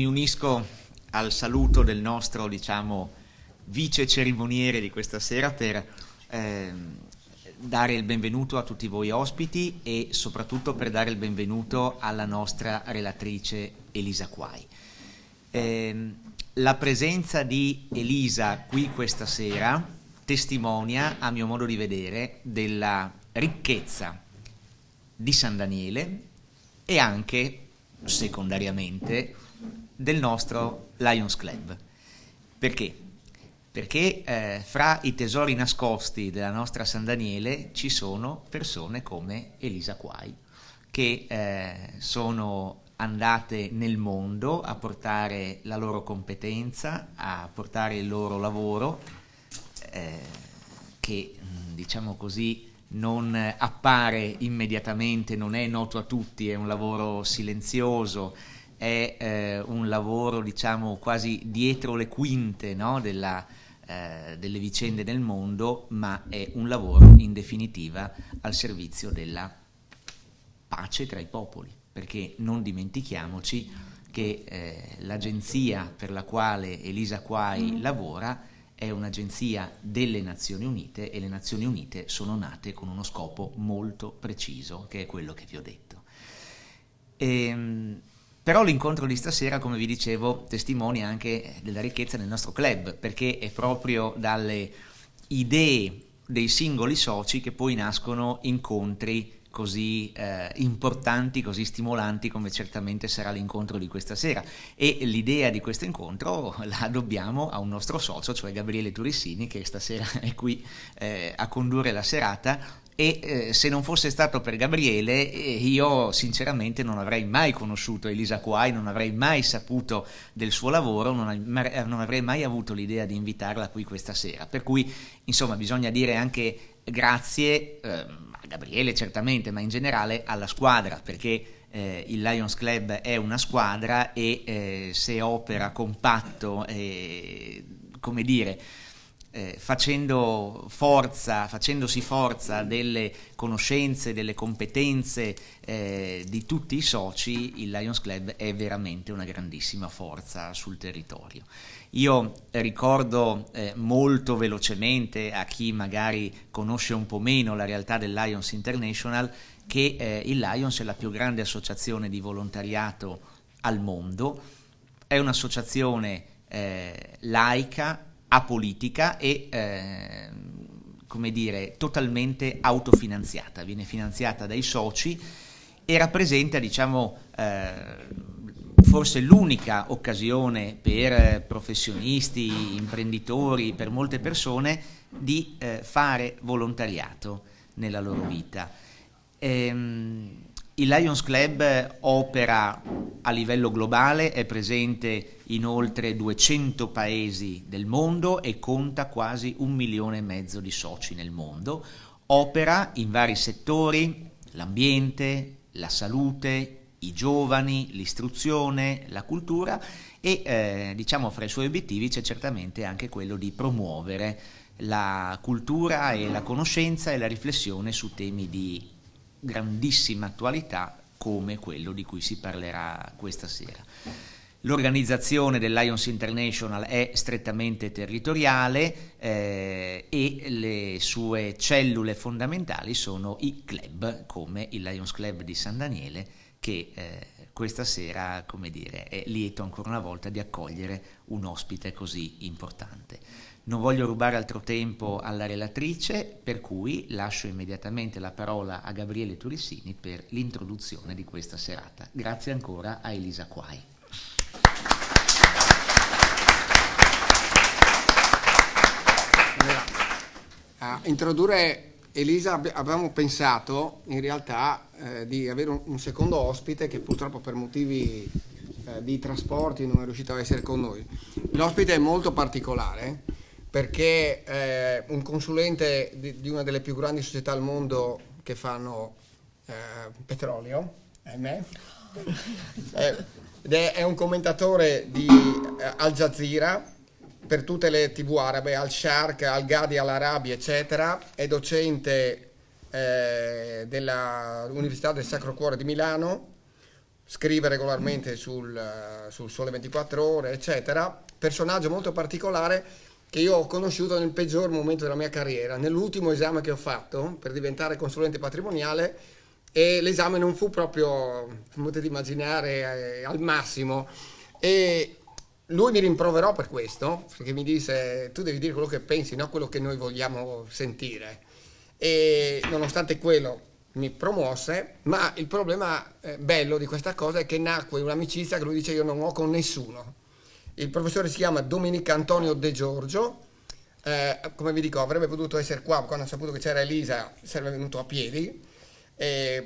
mi unisco al saluto del nostro, diciamo, vice cerimoniere di questa sera per dare il benvenuto a tutti voi ospiti e soprattutto per dare il benvenuto alla nostra relatrice Elisa Quai. La presenza di Elisa qui questa sera testimonia, a mio modo di vedere, della ricchezza di San Daniele e anche, secondariamente, del nostro Lions Club. Perché? Perché fra i tesori nascosti della nostra San Daniele ci sono persone come Elisa Quai, che sono andate nel mondo a portare la loro competenza, a portare il loro lavoro, che diciamo così non appare immediatamente, non è noto a tutti, è un lavoro silenzioso, è un lavoro diciamo quasi dietro le quinte, no? Delle vicende del mondo, ma è un lavoro in definitiva al servizio della pace tra i popoli, perché non dimentichiamoci che l'agenzia per la quale Elisa Quai lavora è un'agenzia delle Nazioni Unite e le Nazioni Unite sono nate con uno scopo molto preciso, che è quello che vi ho detto. Però l'incontro di stasera, come vi dicevo, testimonia anche della ricchezza del nostro club, perché è proprio dalle idee dei singoli soci che poi nascono incontri così importanti, così stimolanti come certamente sarà l'incontro di questa sera, e l'idea di questo incontro la dobbiamo a un nostro socio, cioè Gabriele Turissini, che stasera è qui a condurre la serata. E se non fosse stato per Gabriele io sinceramente non avrei mai conosciuto Elisa Quai, non avrei mai saputo del suo lavoro, non avrei mai avuto l'idea di invitarla qui questa sera, per cui insomma bisogna dire anche grazie a Gabriele certamente, ma in generale alla squadra, perché il Lions Club è una squadra e se opera compatto come dire, facendosi forza delle conoscenze, delle competenze di tutti i soci, il Lions Club è veramente una grandissima forza sul territorio. Io ricordo molto velocemente a chi magari conosce un po' meno la realtà del Lions International che il Lions è la più grande associazione di volontariato al mondo, è un'associazione laica, apolitica e come dire totalmente autofinanziata, viene finanziata dai soci e rappresenta diciamo forse l'unica occasione per professionisti, imprenditori, per molte persone di fare volontariato nella loro vita. Il Lions Club opera a livello globale, è presente in oltre 200 paesi del mondo e conta quasi 1,5 milioni di soci nel mondo. Opera in vari settori: l'ambiente, la salute, i giovani, l'istruzione, la cultura e diciamo fra i suoi obiettivi c'è certamente anche quello di promuovere la cultura e la conoscenza e la riflessione su temi di grandissima attualità come quello di cui si parlerà questa sera. L'organizzazione del Lions International è strettamente territoriale e le sue cellule fondamentali sono i club, come il Lions Club di San Daniele, che questa sera, come dire, è lieto ancora una volta di accogliere un ospite così importante. Non voglio rubare altro tempo alla relatrice, per cui lascio immediatamente la parola a Gabriele Turissini per l'introduzione di questa serata. Grazie ancora a Elisa Quai. A introdurre Elisa abbiamo pensato in realtà di avere un secondo ospite che purtroppo per motivi di trasporti non è riuscito a essere con noi. L'ospite è molto particolare perché è un consulente di una delle più grandi società al mondo che fanno petrolio, ahimè, ed è un commentatore di Al Jazeera per tutte le TV arabe, Al Sharq, Al Ghadi, Al Arabi, eccetera. È docente della Università del Sacro Cuore di Milano, scrive regolarmente sul Sole 24 Ore, eccetera. Personaggio molto particolare che io ho conosciuto nel peggior momento della mia carriera, nell'ultimo esame che ho fatto per diventare consulente patrimoniale, e l'esame non fu proprio, come potete immaginare, al massimo, e lui mi rimproverò per questo, perché mi disse: tu devi dire quello che pensi, non quello che noi vogliamo sentire. E nonostante quello mi promosse, ma il problema bello di questa cosa è che nacque un'amicizia che lui dice io non ho con nessuno. Il professore si chiama Domenico Antonio De Giorgio, come vi dico, avrebbe potuto essere qua quando ha saputo che c'era Elisa, sarebbe venuto a piedi.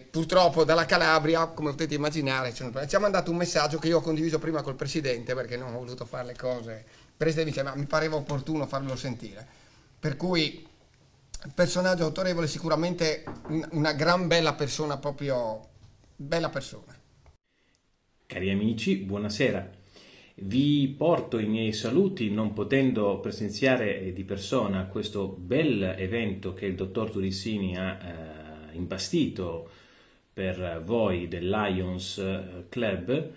Purtroppo dalla Calabria, come potete immaginare, ci ha mandato un messaggio che io ho condiviso prima col presidente, perché non ho voluto fare le cose. Il presidente dice: ma mi pareva opportuno farlo sentire. Per cui personaggio autorevole, sicuramente una gran bella persona, proprio bella persona. Cari amici, buonasera. Vi porto i miei saluti, non potendo presenziare di persona a questo bel evento che il dottor Turissini ha imbastito per voi del Lions Club,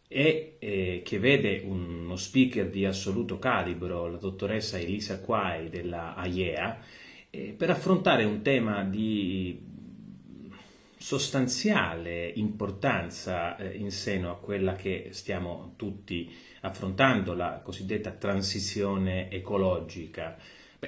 e che vede uno speaker di assoluto calibro, la dottoressa Elisa Quai della AIEA, per affrontare un tema di sostanziale importanza in seno a quella che stiamo tutti affrontando, la cosiddetta transizione ecologica.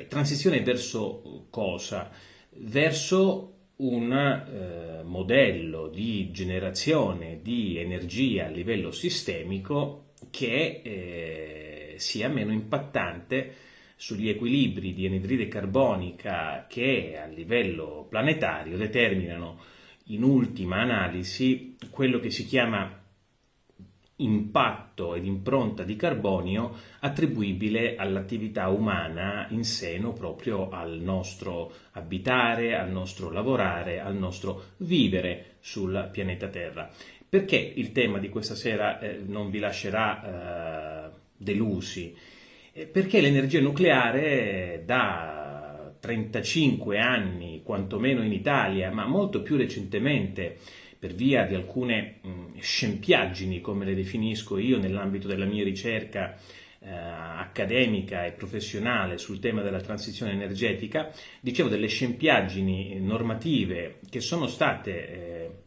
Transizione verso cosa? Verso un modello di generazione di energia a livello sistemico che sia meno impattante sugli equilibri di anidride carbonica che a livello planetario determinano in ultima analisi quello che si chiama impatto ed impronta di carbonio attribuibile all'attività umana in seno proprio al nostro abitare, al nostro lavorare, al nostro vivere sul pianeta Terra. Perché il tema di questa sera non vi lascerà delusi? Perché l'energia nucleare da 35 anni, quantomeno in Italia, ma molto più recentemente, per via di alcune scempiaggini, come le definisco io nell'ambito della mia ricerca accademica e professionale sul tema della transizione energetica, dicevo delle scempiaggini normative che sono state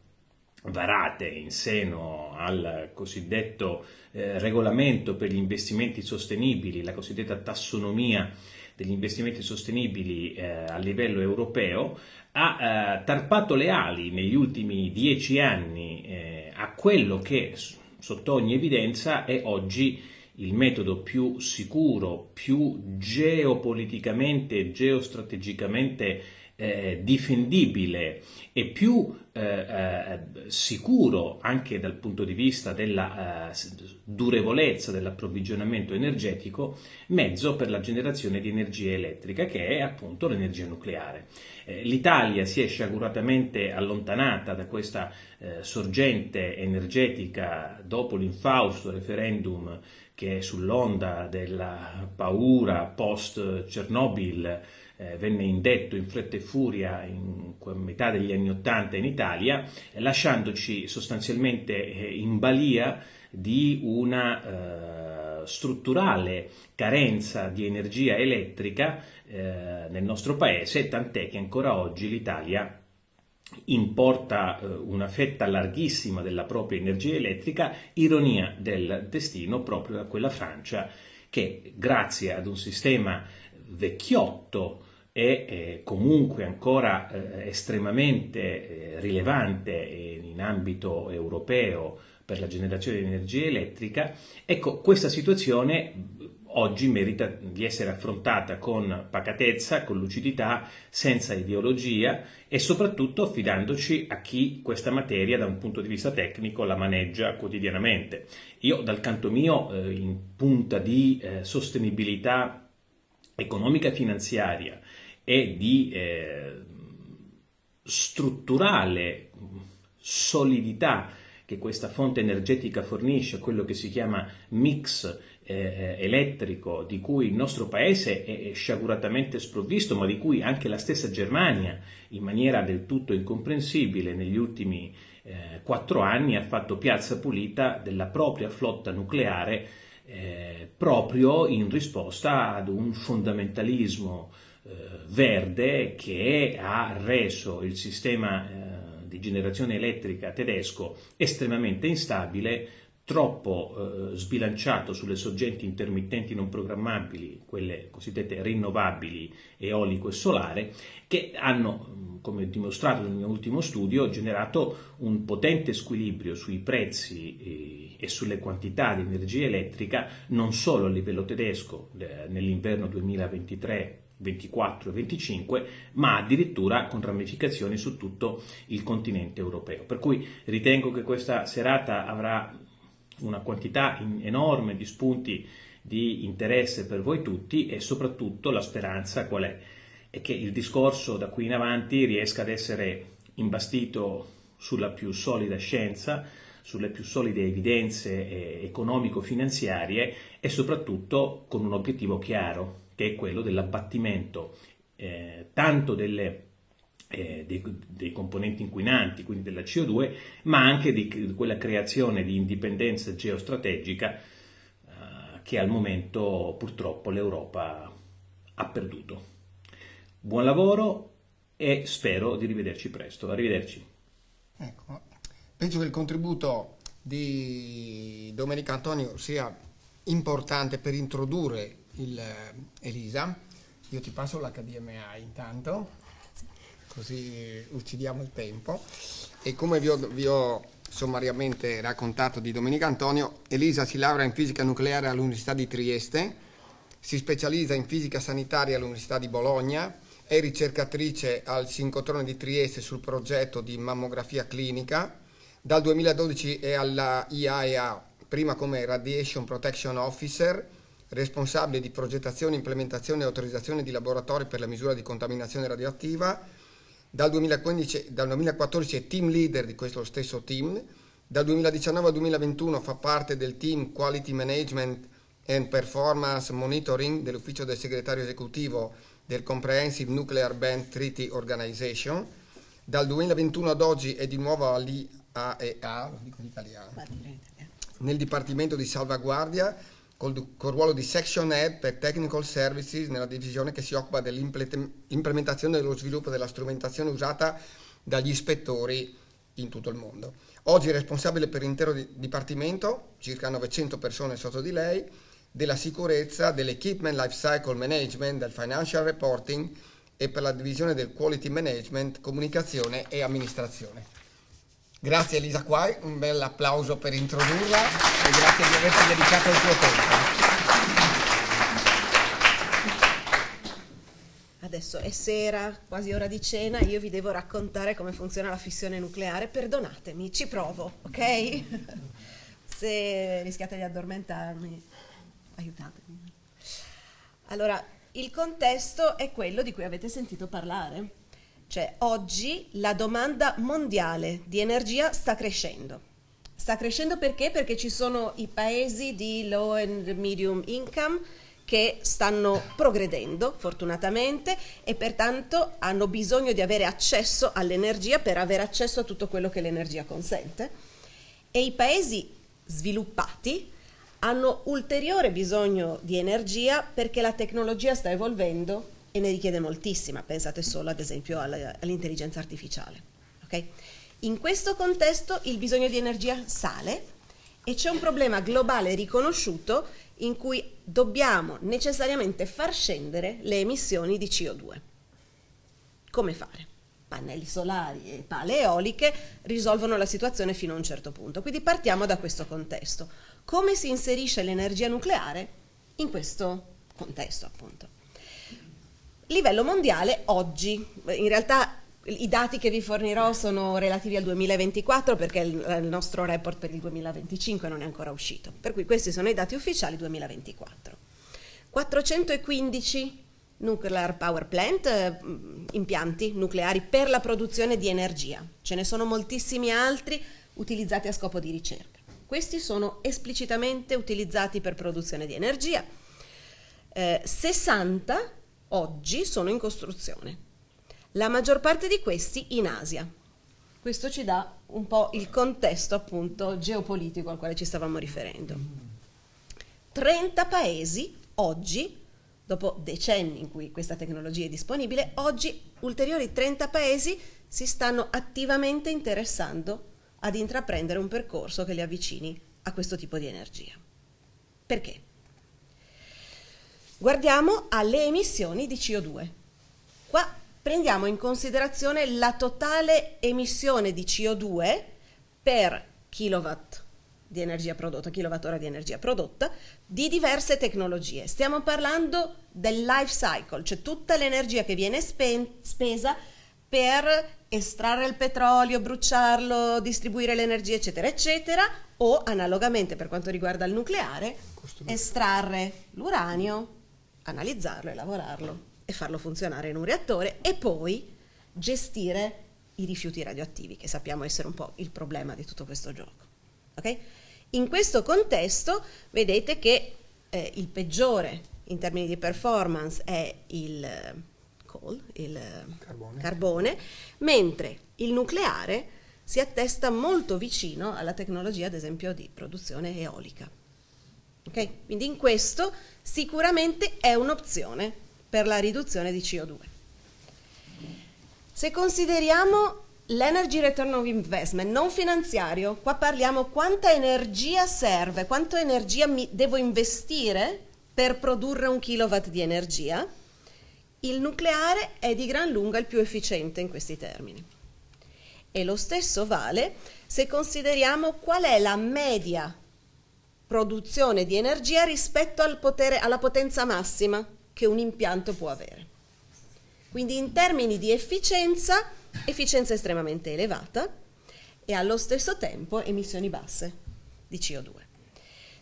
varate in seno al cosiddetto regolamento per gli investimenti sostenibili, la cosiddetta tassonomia degli investimenti sostenibili a livello europeo, ha tarpato le ali negli ultimi 10 anni a quello che sotto ogni evidenza è oggi il metodo più sicuro, più geopoliticamente e geostrategicamente difendibile e più sicuro anche dal punto di vista della durevolezza dell'approvvigionamento energetico, mezzo per la generazione di energia elettrica, che è appunto l'energia nucleare. L'Italia si è sciaguratamente allontanata da questa sorgente energetica dopo l'infausto referendum che sull'onda della paura post Chernobyl venne indetto in fretta e furia in metà degli anni '80 in Italia, lasciandoci sostanzialmente in balia di una strutturale carenza di energia elettrica nel nostro paese, tant'è che ancora oggi l'Italia importa una fetta larghissima della propria energia elettrica, ironia del destino, proprio da quella Francia che, grazie ad un sistema vecchiotto e comunque ancora estremamente rilevante in ambito europeo per la generazione di energia elettrica, ecco, questa situazione oggi merita di essere affrontata con pacatezza, con lucidità, senza ideologia e soprattutto affidandoci a chi questa materia da un punto di vista tecnico la maneggia quotidianamente. Io dal canto mio, in punta di sostenibilità economica e finanziaria e di strutturale solidità che questa fonte energetica fornisce, quello che si chiama mix elettrico, di cui il nostro paese è sciaguratamente sprovvisto, ma di cui anche la stessa Germania, in maniera del tutto incomprensibile, negli ultimi 4 anni ha fatto piazza pulita della propria flotta nucleare, proprio in risposta ad un fondamentalismo verde che ha reso il sistema di generazione elettrica tedesco estremamente instabile, troppo sbilanciato sulle sorgenti intermittenti non programmabili, quelle cosiddette rinnovabili, eolico e solare, che hanno, come dimostrato nel mio ultimo studio, generato un potente squilibrio sui prezzi e sulle quantità di energia elettrica, non solo a livello tedesco nell'inverno 2023, 24 e 25, ma addirittura con ramificazioni su tutto il continente europeo. Per cui ritengo che questa serata avrà una quantità enorme di spunti di interesse per voi tutti, e soprattutto la speranza qual è? È che il discorso da qui in avanti riesca ad essere imbastito sulla più solida scienza, sulle più solide evidenze economico-finanziarie, e soprattutto con un obiettivo chiaro, che è quello dell'abbattimento tanto dei componenti inquinanti, quindi della CO2, ma anche di quella creazione di indipendenza geostrategica che al momento purtroppo l'Europa ha perduto. Buon lavoro e spero di rivederci presto. Arrivederci. Ecco, penso che il contributo di Domenico Antonio sia importante per introdurre Elisa. Io ti passo l'HDMI intanto, così uccidiamo il tempo. E come vi ho sommariamente raccontato di Domenico Antonio, Elisa si laurea in fisica nucleare all'Università di Trieste, si specializza in fisica sanitaria all'Università di Bologna, è ricercatrice al Sincrotrone di Trieste sul progetto di mammografia clinica. Dal 2012 è alla IAEA, prima come Radiation Protection Officer, responsabile di progettazione, implementazione e autorizzazione di laboratori per la misura di contaminazione radioattiva. Dal 2014 è team leader di questo stesso team. Dal 2019 al 2021 fa parte del team Quality Management and Performance Monitoring dell'ufficio del segretario esecutivo del Comprehensive Nuclear Ban Treaty Organization. Dal 2021 ad oggi è di nuovo all'IAEA, lo dico in italiano, nel Dipartimento di Salvaguardia, col ruolo di Section Head per Technical Services nella divisione che si occupa dell'implementazione e dello sviluppo della strumentazione usata dagli ispettori in tutto il mondo. Oggi è responsabile per l'intero dipartimento, circa 900 persone sotto di lei, della sicurezza, dell'Equipment Lifecycle Management, del Financial Reporting e per la divisione del Quality Management, Comunicazione e Amministrazione. Grazie Elisa Quai, un bel applauso per introdurla e grazie di averci dedicato il tuo tempo. Adesso è sera, quasi ora di cena, io vi devo raccontare come funziona la fissione nucleare. Perdonatemi, ci provo, ok? Se rischiate di addormentarmi, aiutatemi. Allora, il contesto è quello di cui avete sentito parlare. Cioè, oggi la domanda mondiale di energia sta crescendo. Sta crescendo perché? Perché ci sono i paesi di low and medium income che stanno progredendo, fortunatamente, e pertanto hanno bisogno di avere accesso all'energia per avere accesso a tutto quello che l'energia consente. E i paesi sviluppati hanno ulteriore bisogno di energia perché la tecnologia sta evolvendo e ne richiede moltissima. Pensate solo ad esempio all'intelligenza artificiale. Okay? In questo contesto il bisogno di energia sale e c'è un problema globale riconosciuto in cui dobbiamo necessariamente far scendere le emissioni di CO2. Come fare? Pannelli solari e pale eoliche risolvono la situazione fino a un certo punto. Quindi partiamo da questo contesto. Come si inserisce l'energia nucleare in questo contesto, appunto? Livello mondiale oggi, in realtà i dati che vi fornirò sono relativi al 2024 perché il nostro report per il 2025 non è ancora uscito, per cui questi sono i dati ufficiali 2024. 415 nuclear power plant, impianti nucleari per la produzione di energia, ce ne sono moltissimi altri utilizzati a scopo di ricerca. Questi sono esplicitamente utilizzati per produzione di energia, 60 oggi sono in costruzione, la maggior parte di questi in Asia. questo ci dà un po' il contesto appunto geopolitico al quale ci stavamo riferendo. 30 paesi oggi, dopo decenni in cui questa tecnologia è disponibile, oggi ulteriori 30 paesi si stanno attivamente interessando ad intraprendere un percorso che li avvicini a questo tipo di energia. Perché? Guardiamo alle emissioni di CO2. Qua prendiamo in considerazione la totale emissione di CO2 per kilowatt di energia prodotta, kilowattora di energia prodotta, di diverse tecnologie. Stiamo parlando del life cycle, cioè tutta l'energia che viene spesa per estrarre il petrolio, bruciarlo, distribuire l'energia, eccetera, eccetera, o analogamente per quanto riguarda il nucleare, estrarre l'uranio, analizzarlo e lavorarlo e farlo funzionare in un reattore e poi gestire i rifiuti radioattivi, che sappiamo essere un po' il problema di tutto questo gioco. Okay? In questo contesto vedete che il peggiore in termini di performance è il carbone, mentre il nucleare si attesta molto vicino alla tecnologia, ad esempio, di produzione eolica. Okay? Quindi in questo sicuramente è un'opzione per la riduzione di CO2. Se consideriamo l'energy return of investment non finanziario, qua parliamo quanta energia serve, quanta energia devo investire per produrre un kilowatt di energia. Il nucleare è di gran lunga il più efficiente in questi termini. E lo stesso vale se consideriamo qual è la media produzione di energia rispetto alla potenza massima che un impianto può avere. Quindi in termini di efficienza estremamente elevata e allo stesso tempo emissioni basse di CO2.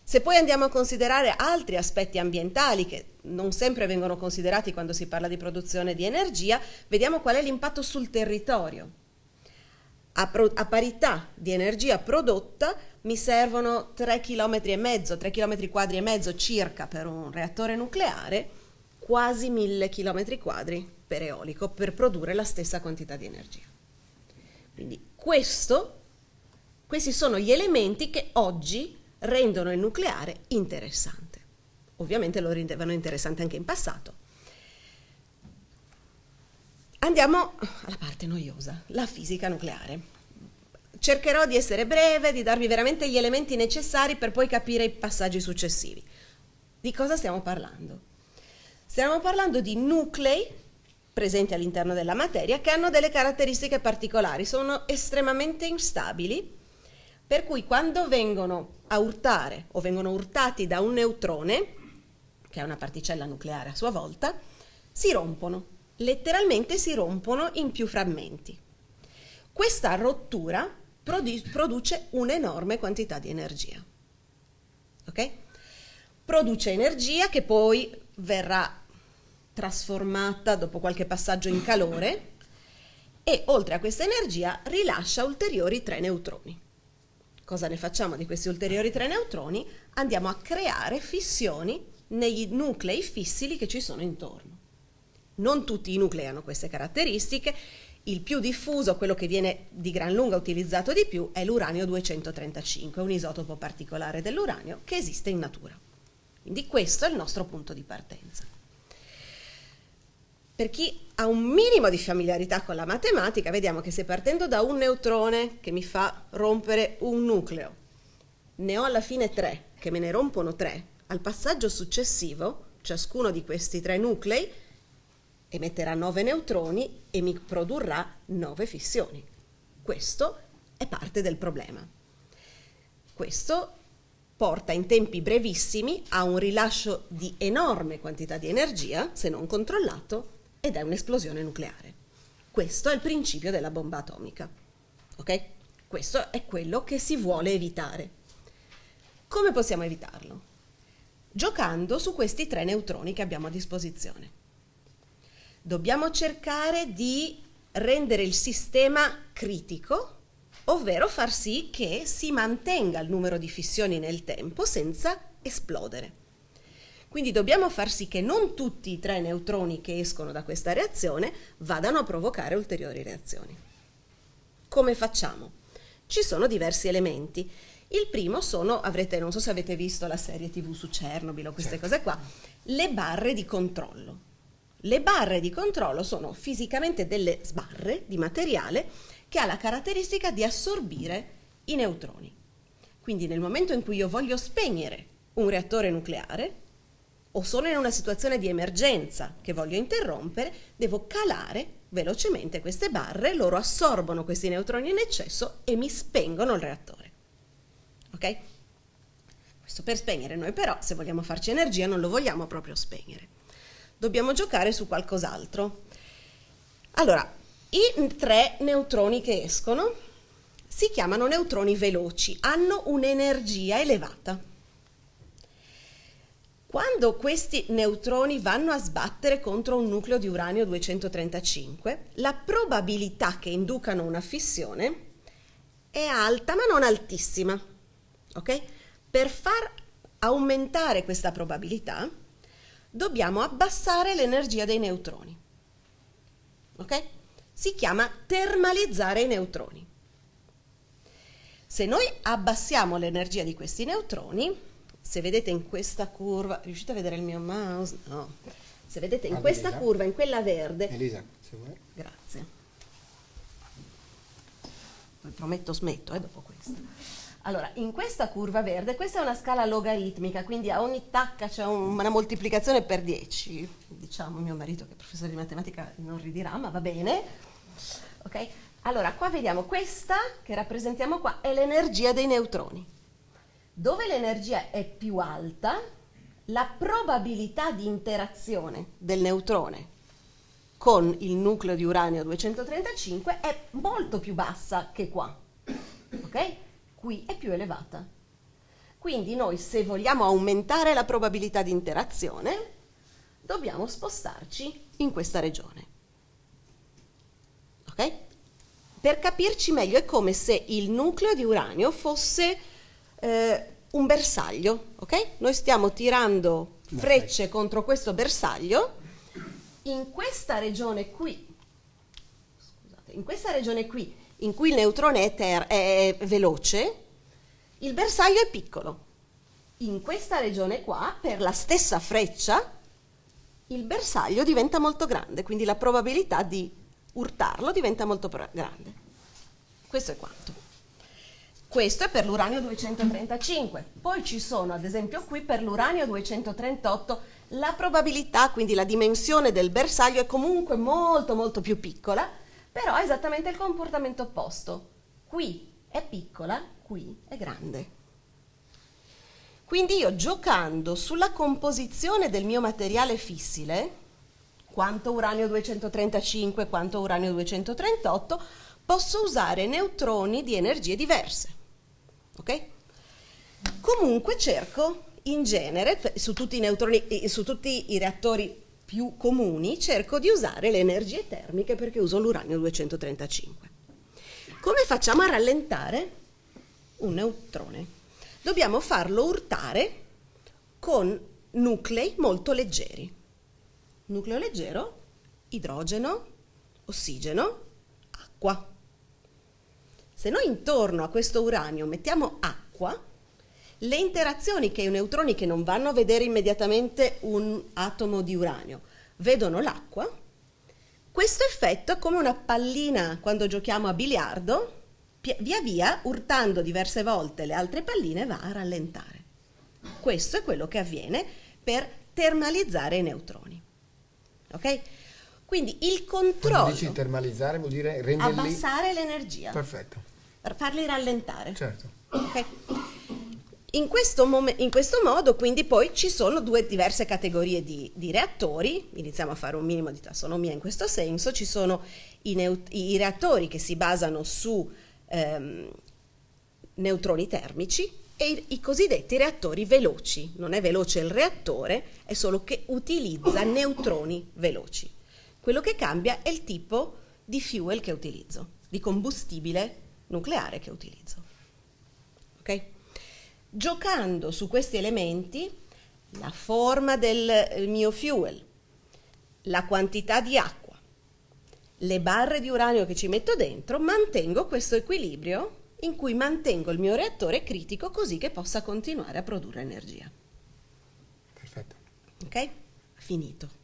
Se poi andiamo a considerare altri aspetti ambientali che non sempre vengono considerati quando si parla di produzione di energia, vediamo qual è l'impatto sul territorio. A parità di energia prodotta mi servono 3,5 km, 3 km quadri e mezzo circa per un reattore nucleare, quasi 1000 km quadri per eolico per produrre la stessa quantità di energia. Quindi questi sono gli elementi che oggi rendono il nucleare interessante. Ovviamente lo rendevano interessante anche in passato. Andiamo alla parte noiosa, la fisica nucleare. Cercherò di essere breve, di darvi veramente gli elementi necessari per poi capire i passaggi successivi. Di cosa stiamo parlando? Stiamo parlando di nuclei presenti all'interno della materia che hanno delle caratteristiche particolari, sono estremamente instabili, per cui quando vengono a urtare o vengono urtati da un neutrone, che è una particella nucleare a sua volta, si rompono, letteralmente si rompono in più frammenti. Questa rottura produce un'enorme quantità di energia. Ok? Produce energia che poi verrà trasformata dopo qualche passaggio in calore e oltre a questa energia rilascia ulteriori 3 neutroni. Cosa ne facciamo di questi ulteriori 3 neutroni? Andiamo a creare fissioni nei nuclei fissili che ci sono intorno. Non tutti i nuclei hanno queste caratteristiche, il più diffuso, quello che viene di gran lunga utilizzato di più, è l'uranio 235, un isotopo particolare dell'uranio che esiste in natura. Quindi questo è il nostro punto di partenza. Per chi ha un minimo di familiarità con la matematica, vediamo che se partendo da un neutrone che mi fa rompere un nucleo, ne ho alla fine 3, che me ne rompono 3, al passaggio successivo, ciascuno di questi 3 nuclei emetterà 9 neutroni e mi produrrà 9 fissioni. Questo è parte del problema. Questo porta in tempi brevissimi a un rilascio di enorme quantità di energia, se non controllato, ed è un'esplosione nucleare. Questo è il principio della bomba atomica. Ok? Questo è quello che si vuole evitare. Come possiamo evitarlo? Giocando su questi 3 neutroni che abbiamo a disposizione. Dobbiamo cercare di rendere il sistema critico, ovvero far sì che si mantenga il numero di fissioni nel tempo senza esplodere. Quindi dobbiamo far sì che non tutti i 3 neutroni che escono da questa reazione vadano a provocare ulteriori reazioni. Come facciamo? Ci sono diversi elementi. Il primo sono, non so se avete visto la serie TV su Chernobyl o queste cose qua, le barre di controllo. Le barre di controllo sono fisicamente delle sbarre di materiale che ha la caratteristica di assorbire i neutroni. Quindi nel momento in cui io voglio spegnere un reattore nucleare o sono in una situazione di emergenza che voglio interrompere, devo calare velocemente queste barre, loro assorbono questi neutroni in eccesso e mi spengono il reattore. Ok? Questo per spegnere. Noi però, se vogliamo farci energia, non lo vogliamo proprio spegnere. Dobbiamo giocare su qualcos'altro. Allora, i 3 neutroni che escono si chiamano neutroni veloci, hanno un'energia elevata. Quando questi neutroni vanno a sbattere contro un nucleo di uranio 235, la probabilità che inducano una fissione è alta ma non altissima. Ok? Per far aumentare questa probabilità dobbiamo abbassare l'energia dei neutroni. Ok? Si chiama termalizzare i neutroni. Se noi abbassiamo l'energia di questi neutroni, se vedete in questa curva, riuscite a vedere il mio mouse? No. Se vedete in questa curva, in quella verde. Elisa, se vuoi. Grazie. Poi prometto smetto dopo questa. Allora, in questa curva verde, questa è una scala logaritmica, quindi a ogni tacca c'è una moltiplicazione per 10. Diciamo, mio marito che è professore di matematica non ridirà, ma va bene. Ok? Allora, qua vediamo questa che rappresentiamo qua è l'energia dei neutroni. Dove l'energia è più alta, la probabilità di interazione del neutrone con il nucleo di uranio 235 è molto più bassa che qua. Ok? Qui è più elevata. Quindi noi, se vogliamo aumentare la probabilità di interazione, dobbiamo spostarci in questa regione. Ok? Per capirci meglio, è come se il nucleo di uranio fosse un bersaglio, ok? Noi stiamo tirando frecce contro questo bersaglio. In questa regione qui, scusate, in questa regione qui, in cui il neutrone è veloce, il bersaglio è piccolo. In questa regione qua, per la stessa freccia, il bersaglio diventa molto grande, quindi la probabilità di urtarlo diventa molto grande. Questo è quanto. Questo è per l'uranio 235. Poi ci sono, ad esempio qui, per l'uranio 238, la probabilità, quindi la dimensione del bersaglio è comunque molto molto più piccola, però ha esattamente il comportamento opposto. Qui è piccola, qui è grande. Quindi io, giocando sulla composizione del mio materiale fissile, quanto uranio 235, quanto uranio 238, posso usare neutroni di energie diverse. Ok? Comunque cerco, in genere, su tutti i neutroni, su tutti i reattori più comuni, cerco di usare le energie termiche perché uso l'uranio 235. Come facciamo a rallentare un neutrone? Dobbiamo farlo urtare con nuclei molto leggeri. Nucleo leggero, idrogeno, ossigeno, acqua. Se noi intorno a questo uranio mettiamo acqua, le interazioni che i neutroni, che non vanno a vedere immediatamente un atomo di uranio, vedono l'acqua, questo effetto è come una pallina quando giochiamo a biliardo, via via, urtando diverse volte le altre palline, va a rallentare. Questo è quello che avviene per termalizzare i neutroni. Ok? Quindi il controllo... Quando dici termalizzare vuol dire renderli... abbassare l'energia. Perfetto. Per farli rallentare. Certo. Ok? In questo modo, quindi, poi ci sono due diverse categorie di reattori. Iniziamo a fare un minimo di tassonomia in questo senso. Ci sono i reattori che si basano su neutroni termici e i cosiddetti reattori veloci. Non è veloce il reattore, è solo che utilizza neutroni veloci. Quello che cambia è il tipo di fuel che utilizzo, di combustibile nucleare che utilizzo. Ok? Giocando su questi elementi, la forma del mio fuel, la quantità di acqua, le barre di uranio che ci metto dentro, mantengo questo equilibrio in cui mantengo il mio reattore critico così che possa continuare a produrre energia. Perfetto. Ok? Finito.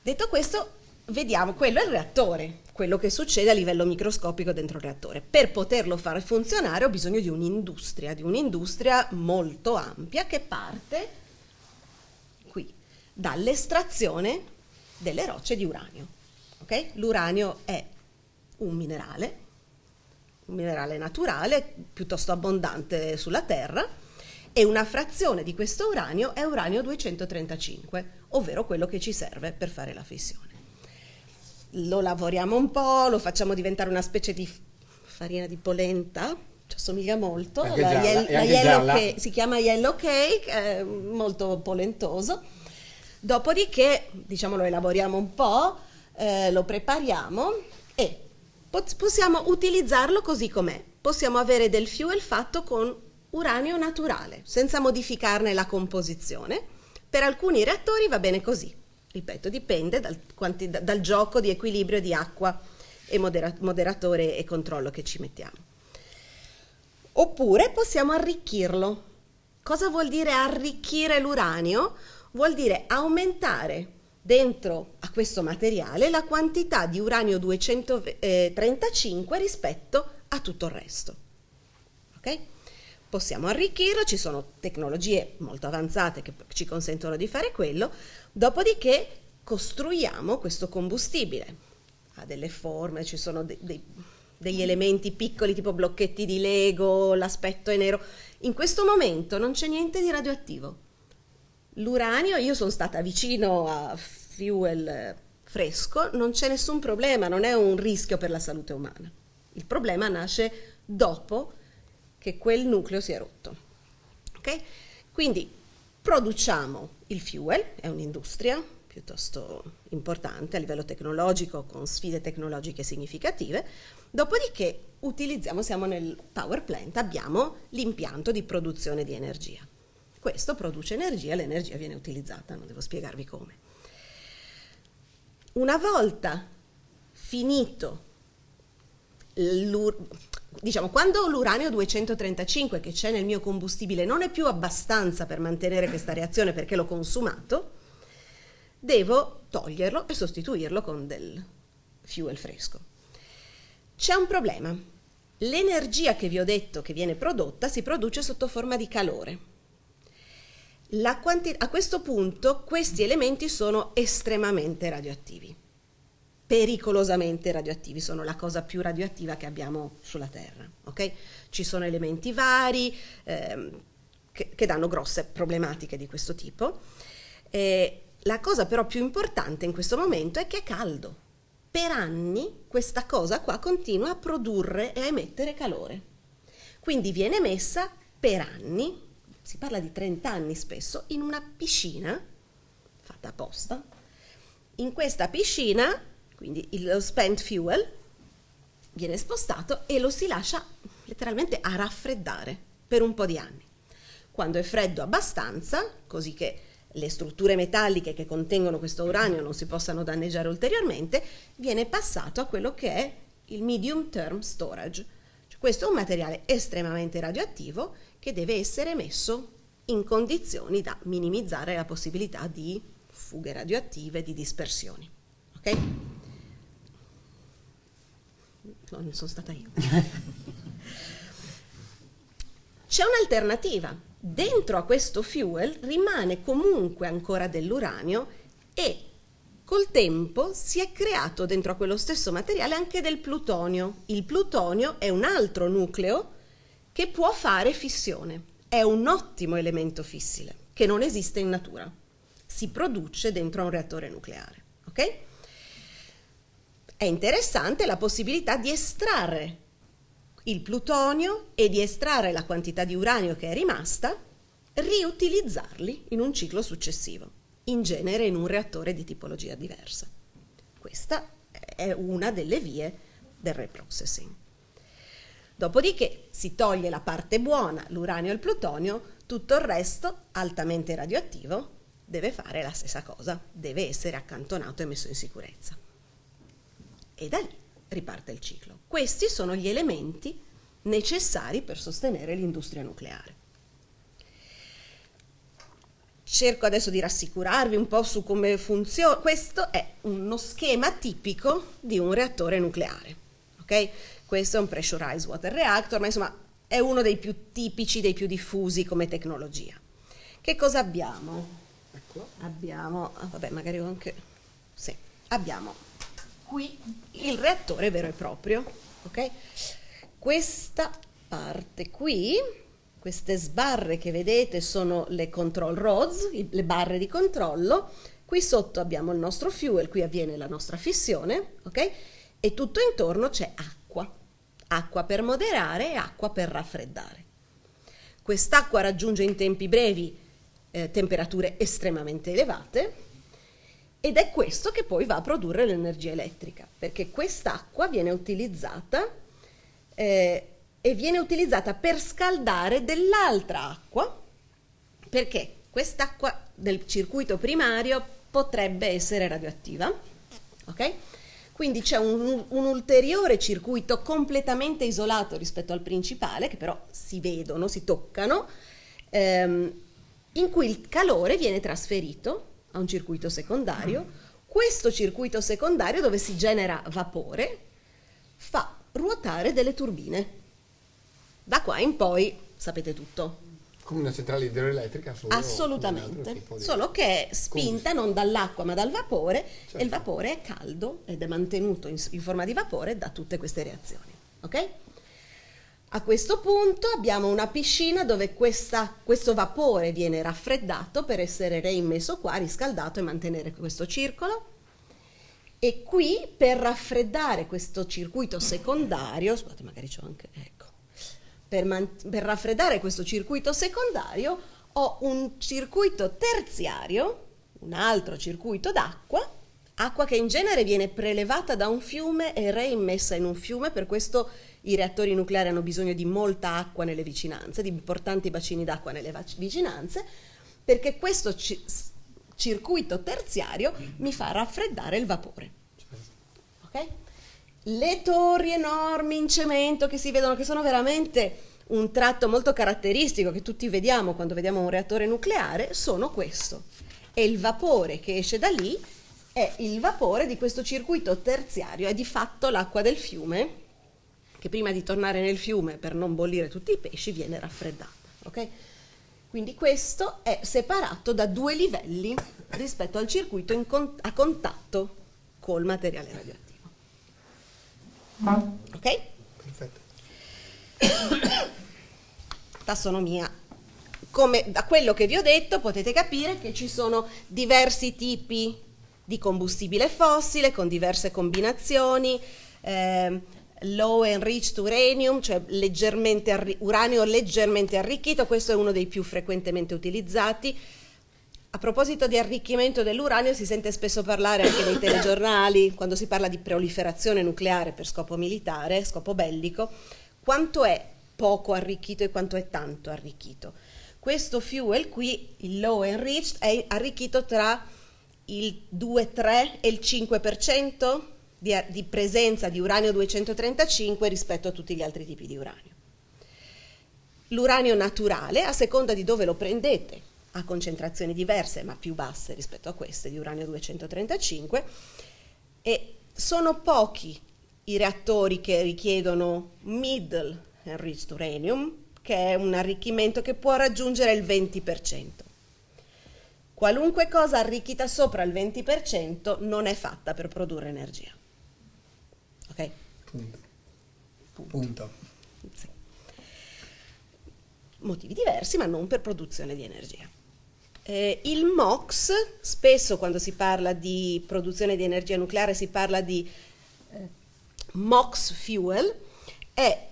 Detto questo, vediamo, quello è il reattore, quello che succede a livello microscopico dentro il reattore. Per poterlo far funzionare ho bisogno di un'industria molto ampia che parte qui, dall'estrazione delle rocce di uranio. Okay? L'uranio è un minerale naturale, piuttosto abbondante sulla Terra, e una frazione di questo uranio è uranio 235, ovvero quello che ci serve per fare la fissione. Lo lavoriamo un po', lo facciamo diventare una specie di farina di polenta, ci assomiglia molto, si chiama yellow cake, è molto polentoso. Dopodiché, diciamo, lo elaboriamo un po', lo prepariamo e possiamo utilizzarlo così com'è. Possiamo avere del fuel fatto con uranio naturale, senza modificarne la composizione. Per alcuni reattori va bene così. Ripeto, dipende dal gioco di equilibrio di acqua e moderatore e controllo che ci mettiamo. Oppure possiamo arricchirlo. Cosa vuol dire arricchire l'uranio? Vuol dire aumentare dentro a questo materiale la quantità di uranio 235 rispetto a tutto il resto. Ok? Possiamo arricchirlo, ci sono tecnologie molto avanzate che ci consentono di fare quello, dopodiché costruiamo questo combustibile. Ha delle forme, ci sono degli elementi piccoli tipo blocchetti di Lego, l'aspetto è nero. In questo momento non c'è niente di radioattivo. L'uranio, io sono stata vicino a fuel fresco, non c'è nessun problema, non è un rischio per la salute umana. Il problema nasce dopo che quel nucleo si è rotto. Okay? Quindi produciamo il fuel, è un'industria piuttosto importante a livello tecnologico, con sfide tecnologiche significative, dopodiché siamo nel power plant, abbiamo l'impianto di produzione di energia. Questo produce energia, l'energia viene utilizzata, non devo spiegarvi come. Una volta finito quando l'uranio 235 che c'è nel mio combustibile non è più abbastanza per mantenere questa reazione perché l'ho consumato, devo toglierlo e sostituirlo con del fuel fresco. C'è un problema. L'energia che vi ho detto che viene prodotta si produce sotto forma di calore. A questo punto questi elementi sono estremamente radioattivi. Pericolosamente radioattivi, sono la cosa più radioattiva che abbiamo sulla Terra, ok? Ci sono elementi vari che danno grosse problematiche di questo tipo. La cosa però più importante in questo momento è che è caldo. Per anni questa cosa qua continua a produrre e a emettere calore. Quindi viene messa per anni, si parla di 30 anni spesso, in una piscina fatta apposta. In questa piscina, quindi lo spent fuel, viene spostato e lo si lascia letteralmente a raffreddare per un po' di anni. Quando è freddo abbastanza, così che le strutture metalliche che contengono questo uranio non si possano danneggiare ulteriormente, viene passato a quello che è il medium term storage. Cioè, questo è un materiale estremamente radioattivo che deve essere messo in condizioni da minimizzare la possibilità di fughe radioattive, di dispersioni. Ok? No, non sono stata io. C'è un'alternativa. Dentro a questo fuel rimane comunque ancora dell'uranio e col tempo si è creato dentro a quello stesso materiale anche del plutonio. Il plutonio è un altro nucleo che può fare fissione. È un ottimo elemento fissile che non esiste in natura. Si produce dentro a un reattore nucleare. Ok? È interessante la possibilità di estrarre il plutonio e di estrarre la quantità di uranio che è rimasta, riutilizzarli in un ciclo successivo, in genere in un reattore di tipologia diversa. Questa è una delle vie del reprocessing. Dopodiché si toglie la parte buona, l'uranio e il plutonio, tutto il resto altamente radioattivo deve fare la stessa cosa, deve essere accantonato e messo in sicurezza. E da lì riparte il ciclo. Questi sono gli elementi necessari per sostenere l'industria nucleare. Cerco adesso di rassicurarvi un po' su come funziona. Questo è uno schema tipico di un reattore nucleare. Ok? Questo è un pressurized water reactor, ma insomma è uno dei più tipici, dei più diffusi come tecnologia. Che cosa abbiamo? Ecco. Abbiamo, vabbè, magari anche, sì, abbiamo qui il reattore vero e proprio, ok? Questa parte qui, queste sbarre che vedete sono le control rods, le barre di controllo. Qui sotto abbiamo il nostro fuel, qui avviene la nostra fissione, ok? E tutto intorno c'è acqua, acqua per moderare e acqua per raffreddare. Quest'acqua raggiunge in tempi brevi temperature estremamente elevate ed è questo che poi va a produrre l'energia elettrica, perché quest'acqua viene utilizzata e viene utilizzata per scaldare dell'altra acqua, perché quest'acqua del circuito primario potrebbe essere radioattiva, ok? Quindi c'è un ulteriore circuito completamente isolato rispetto al principale, che però si vedono, si toccano, in cui il calore viene trasferito a un circuito secondario. Questo circuito secondario, dove si genera vapore, fa ruotare delle turbine. Da qua in poi sapete tutto. Come una centrale idroelettrica. Assolutamente, solo che è spinta non dall'acqua ma dal vapore, certo. E il vapore è caldo ed è mantenuto in forma di vapore da tutte queste reazioni. Ok? A questo punto abbiamo una piscina dove questo vapore viene raffreddato per essere reimmesso qua, riscaldato e mantenere questo circolo. E qui per raffreddare questo circuito secondario, scusate, magari c'ho anche, ecco, per raffreddare questo circuito secondario ho un circuito terziario, un altro circuito d'acqua, acqua che in genere viene prelevata da un fiume e reimmessa in un fiume, per questo i reattori nucleari hanno bisogno di molta acqua nelle vicinanze, di importanti bacini d'acqua nelle vicinanze, perché questo circuito terziario mi fa raffreddare il vapore. Ok? Le torri enormi in cemento che si vedono, che sono veramente un tratto molto caratteristico che tutti vediamo quando vediamo un reattore nucleare, sono questo. E il vapore che esce da lì è il vapore di questo circuito terziario, è di fatto l'acqua del fiume, che prima di tornare nel fiume per non bollire tutti i pesci viene raffreddata. Ok? Quindi questo è separato da 2 livelli rispetto al circuito a contatto col materiale radioattivo. Ok? Perfetto. Tassonomia. Come da quello che vi ho detto potete capire che ci sono diversi tipi di combustibile fossile con diverse combinazioni, low enriched uranium, cioè uranio leggermente arricchito, questo è uno dei più frequentemente utilizzati. A proposito di arricchimento dell'uranio si sente spesso parlare anche nei telegiornali, quando si parla di proliferazione nucleare per scopo militare, scopo bellico, quanto è poco arricchito e quanto è tanto arricchito. Questo fuel qui, il low enriched, è arricchito tra il 2,3 e il 5% di presenza di uranio 235 rispetto a tutti gli altri tipi di uranio. L'uranio naturale, a seconda di dove lo prendete, ha concentrazioni diverse ma più basse rispetto a queste di uranio 235, e sono pochi i reattori che richiedono middle enriched uranium, che è un arricchimento che può raggiungere il 20%. Qualunque cosa arricchita sopra il 20% non è fatta per produrre energia. Ok? Punto. Sì. Motivi diversi, ma non per produzione di energia. Il MOX, spesso quando si parla di produzione di energia nucleare si parla di MOX fuel, è,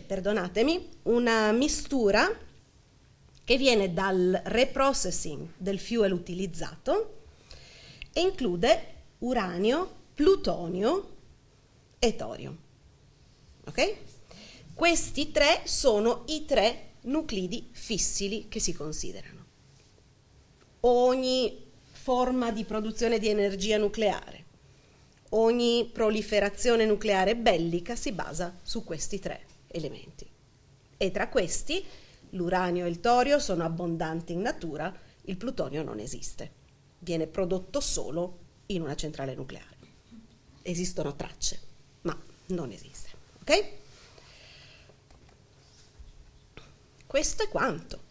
perdonatemi, una mistura che viene dal reprocessing del fuel utilizzato e include uranio, plutonio e torio. Ok? Questi 3 sono i 3 nuclidi fissili che si considerano. ogni forma di produzione di energia nucleare, ogni proliferazione nucleare bellica si basa su questi 3 elementi. E tra questi l'uranio e il torio sono abbondanti in natura, il plutonio non esiste, viene prodotto solo in una centrale nucleare. Esistono tracce, ma non esiste, ok? Questo è quanto.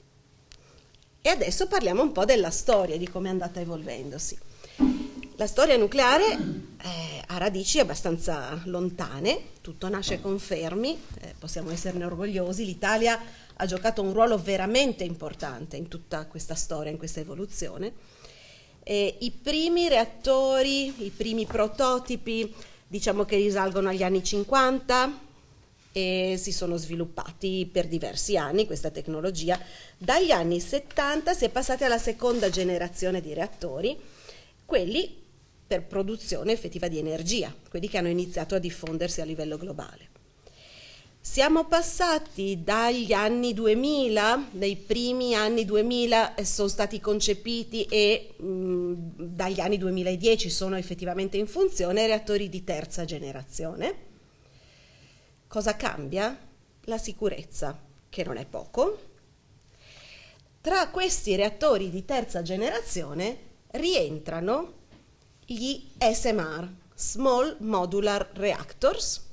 E adesso parliamo un po' della storia, di come è andata evolvendosi. La storia nucleare ha radici abbastanza lontane, tutto nasce con Fermi, possiamo esserne orgogliosi. L'Italia ha giocato un ruolo veramente importante in tutta questa storia, in questa evoluzione. I primi reattori, i primi prototipi, diciamo che risalgono agli anni 50 e si sono sviluppati per diversi anni questa tecnologia. Dagli anni 70 si è passati alla seconda generazione di reattori, quelli per produzione effettiva di energia, quelli che hanno iniziato a diffondersi a livello globale. Siamo passati dagli anni 2000, nei primi anni 2000 sono stati concepiti e dagli anni 2010 sono effettivamente in funzione reattori di terza generazione. Cosa cambia? La sicurezza, che non è poco. Tra questi reattori di terza generazione rientrano gli SMR, Small Modular Reactors,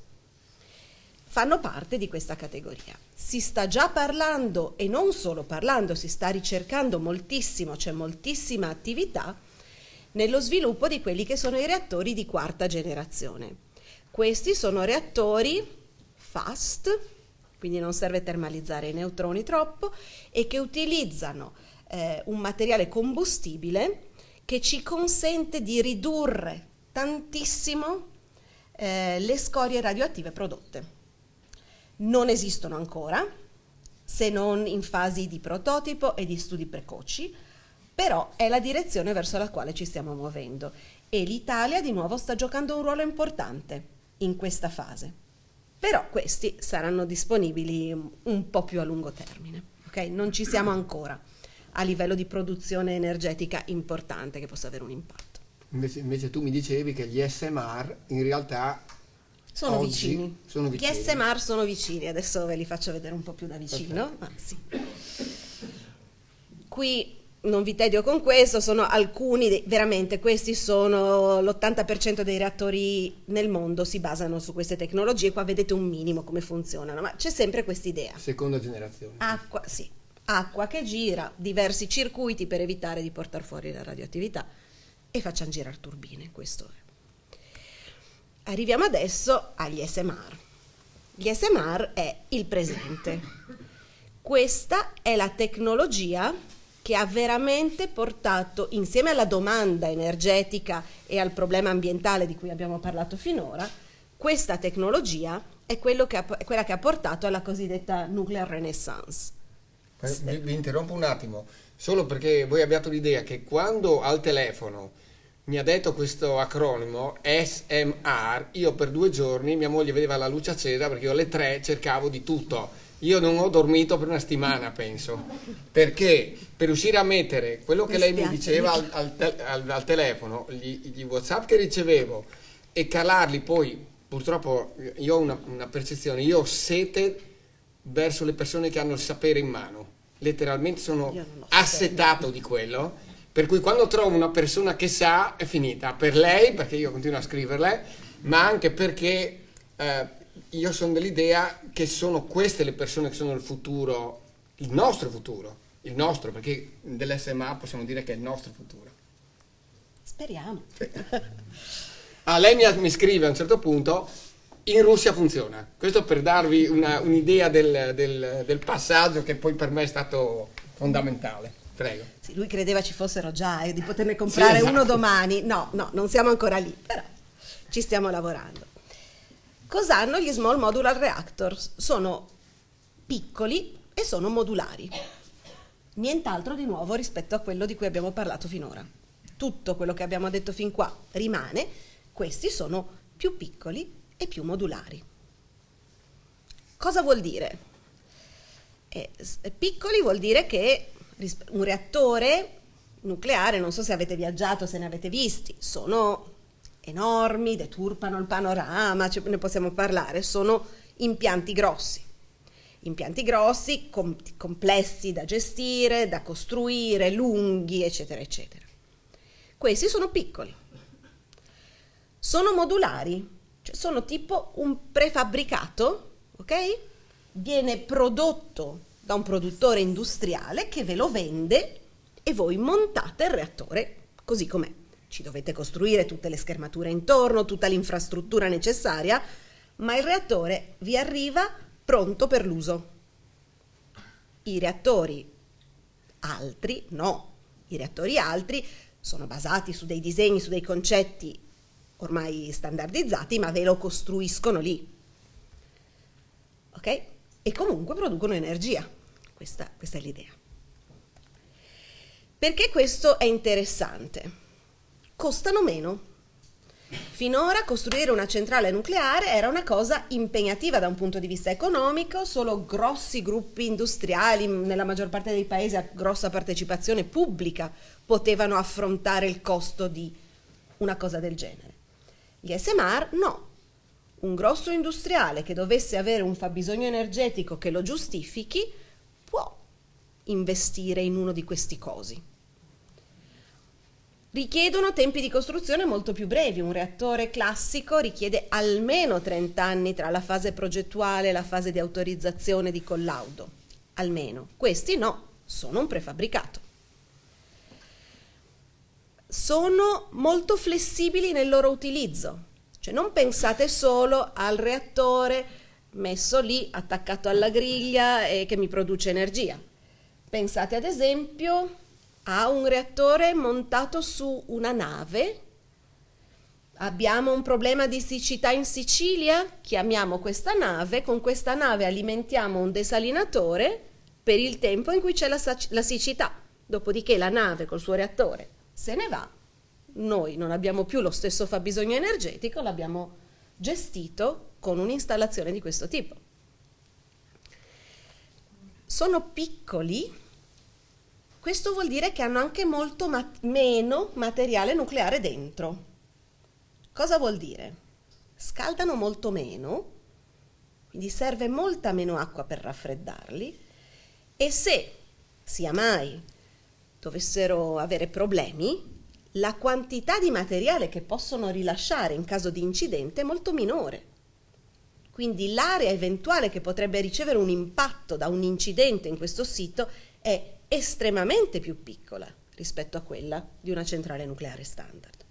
fanno parte di questa categoria. Si sta già parlando, e non solo parlando, si sta ricercando moltissimo, c'è moltissima attività nello sviluppo di quelli che sono i reattori di quarta generazione. Questi sono reattori fast, quindi non serve termalizzare i neutroni troppo, e che utilizzano un materiale combustibile che ci consente di ridurre tantissimo le scorie radioattive prodotte. Non esistono ancora, se non in fasi di prototipo e di studi precoci, però è la direzione verso la quale ci stiamo muovendo e l'Italia di nuovo sta giocando un ruolo importante in questa fase. Però questi saranno disponibili un po' più a lungo termine, ok? Non ci siamo ancora a livello di produzione energetica importante che possa avere un impatto. Invece tu mi dicevi che gli SMR in realtà sono oggi vicini. Sono vicini. Gli SMR sono vicini, adesso ve li faccio vedere un po' più da vicino. Ah, sì. Qui non vi tedio con questo, sono alcuni, veramente questi sono l'80% dei reattori nel mondo si basano su queste tecnologie, qua vedete un minimo come funzionano, ma c'è sempre questa idea. Seconda generazione. Acqua, sì, acqua che gira, diversi circuiti per evitare di portare fuori la radioattività e facciamo girare turbine, questo è. Arriviamo adesso agli SMR. Gli SMR è il presente. Questa è la tecnologia che ha veramente portato, insieme alla domanda energetica e al problema ambientale di cui abbiamo parlato finora, questa tecnologia è quella che ha portato alla cosiddetta nuclear renaissance. Vi interrompo un attimo, solo perché voi abbiate l'idea che quando al telefono mi ha detto questo acronimo SMR, io per 2 giorni mia moglie vedeva la luce accesa perché io alle 3 cercavo di tutto. Io non ho dormito per una settimana, penso, perché per riuscire a mettere quello che lei mi diceva al telefono, gli WhatsApp che ricevevo e calarli poi, purtroppo io ho una percezione, io ho sete verso le persone che hanno il sapere in mano, letteralmente sono assetato di quello, per cui quando trovo una persona che sa è finita, per lei, perché io continuo a scriverle, ma anche perché io sono dell'idea che sono queste le persone che sono il futuro, il nostro, perché dell'SMA possiamo dire che è il nostro futuro. Speriamo. Sì. Lei mi scrive a un certo punto, in Russia funziona. Questo per darvi un'idea del passaggio che poi per me è stato fondamentale. Prego. Sì, lui credeva ci fossero già e di poterne comprare esatto. uno domani. No, non siamo ancora lì, però ci stiamo lavorando. Cosa hanno gli Small Modular Reactors? Sono piccoli e sono modulari. Nient'altro di nuovo rispetto a quello di cui abbiamo parlato finora. Tutto quello che abbiamo detto fin qua rimane, questi sono più piccoli e più modulari. Cosa vuol dire? Piccoli vuol dire che un reattore nucleare, non so se avete viaggiato, se ne avete visti, sono enormi, deturpano il panorama, ne possiamo parlare, sono impianti grossi, complessi da gestire, da costruire, lunghi, eccetera, eccetera. Questi sono piccoli, sono modulari, cioè sono tipo un prefabbricato, ok? Viene prodotto da un produttore industriale che ve lo vende e voi montate il reattore così com'è. Ci dovete costruire tutte le schermature intorno, tutta l'infrastruttura necessaria, ma il reattore vi arriva pronto per l'uso. I reattori altri, no, i reattori altri sono basati su dei disegni, su dei concetti ormai standardizzati, ma ve lo costruiscono lì. Ok? E comunque producono energia. Questa è l'idea. Perché questo è interessante? Costano meno. Finora costruire una centrale nucleare era una cosa impegnativa da un punto di vista economico, solo grossi gruppi industriali, nella maggior parte dei paesi a grossa partecipazione pubblica, potevano affrontare il costo di una cosa del genere. Gli SMR no. Un grosso industriale che dovesse avere un fabbisogno energetico che lo giustifichi può investire in uno di questi cosi. Richiedono tempi di costruzione molto più brevi. Un reattore classico richiede almeno 30 anni tra la fase progettuale e la fase di autorizzazione di collaudo. Almeno. Questi no, sono un prefabbricato. Sono molto flessibili nel loro utilizzo. Cioè non pensate solo al reattore messo lì, attaccato alla griglia e che mi produce energia. Pensate ad esempio a un reattore montato su una nave. Abbiamo un problema di siccità in Sicilia? Chiamiamo questa nave, con questa nave alimentiamo un desalinatore per il tempo in cui c'è la siccità. Dopodiché la nave col suo reattore se ne va. Noi non abbiamo più lo stesso fabbisogno energetico, l'abbiamo gestito con un'installazione di questo tipo. Sono piccoli, questo vuol dire che hanno anche molto meno materiale nucleare dentro. Cosa vuol dire? Scaldano molto meno, quindi serve molta meno acqua per raffreddarli, e se sia mai dovessero avere problemi, la quantità di materiale che possono rilasciare in caso di incidente è molto minore. Quindi l'area eventuale che potrebbe ricevere un impatto da un incidente in questo sito è estremamente più piccola rispetto a quella di una centrale nucleare standard.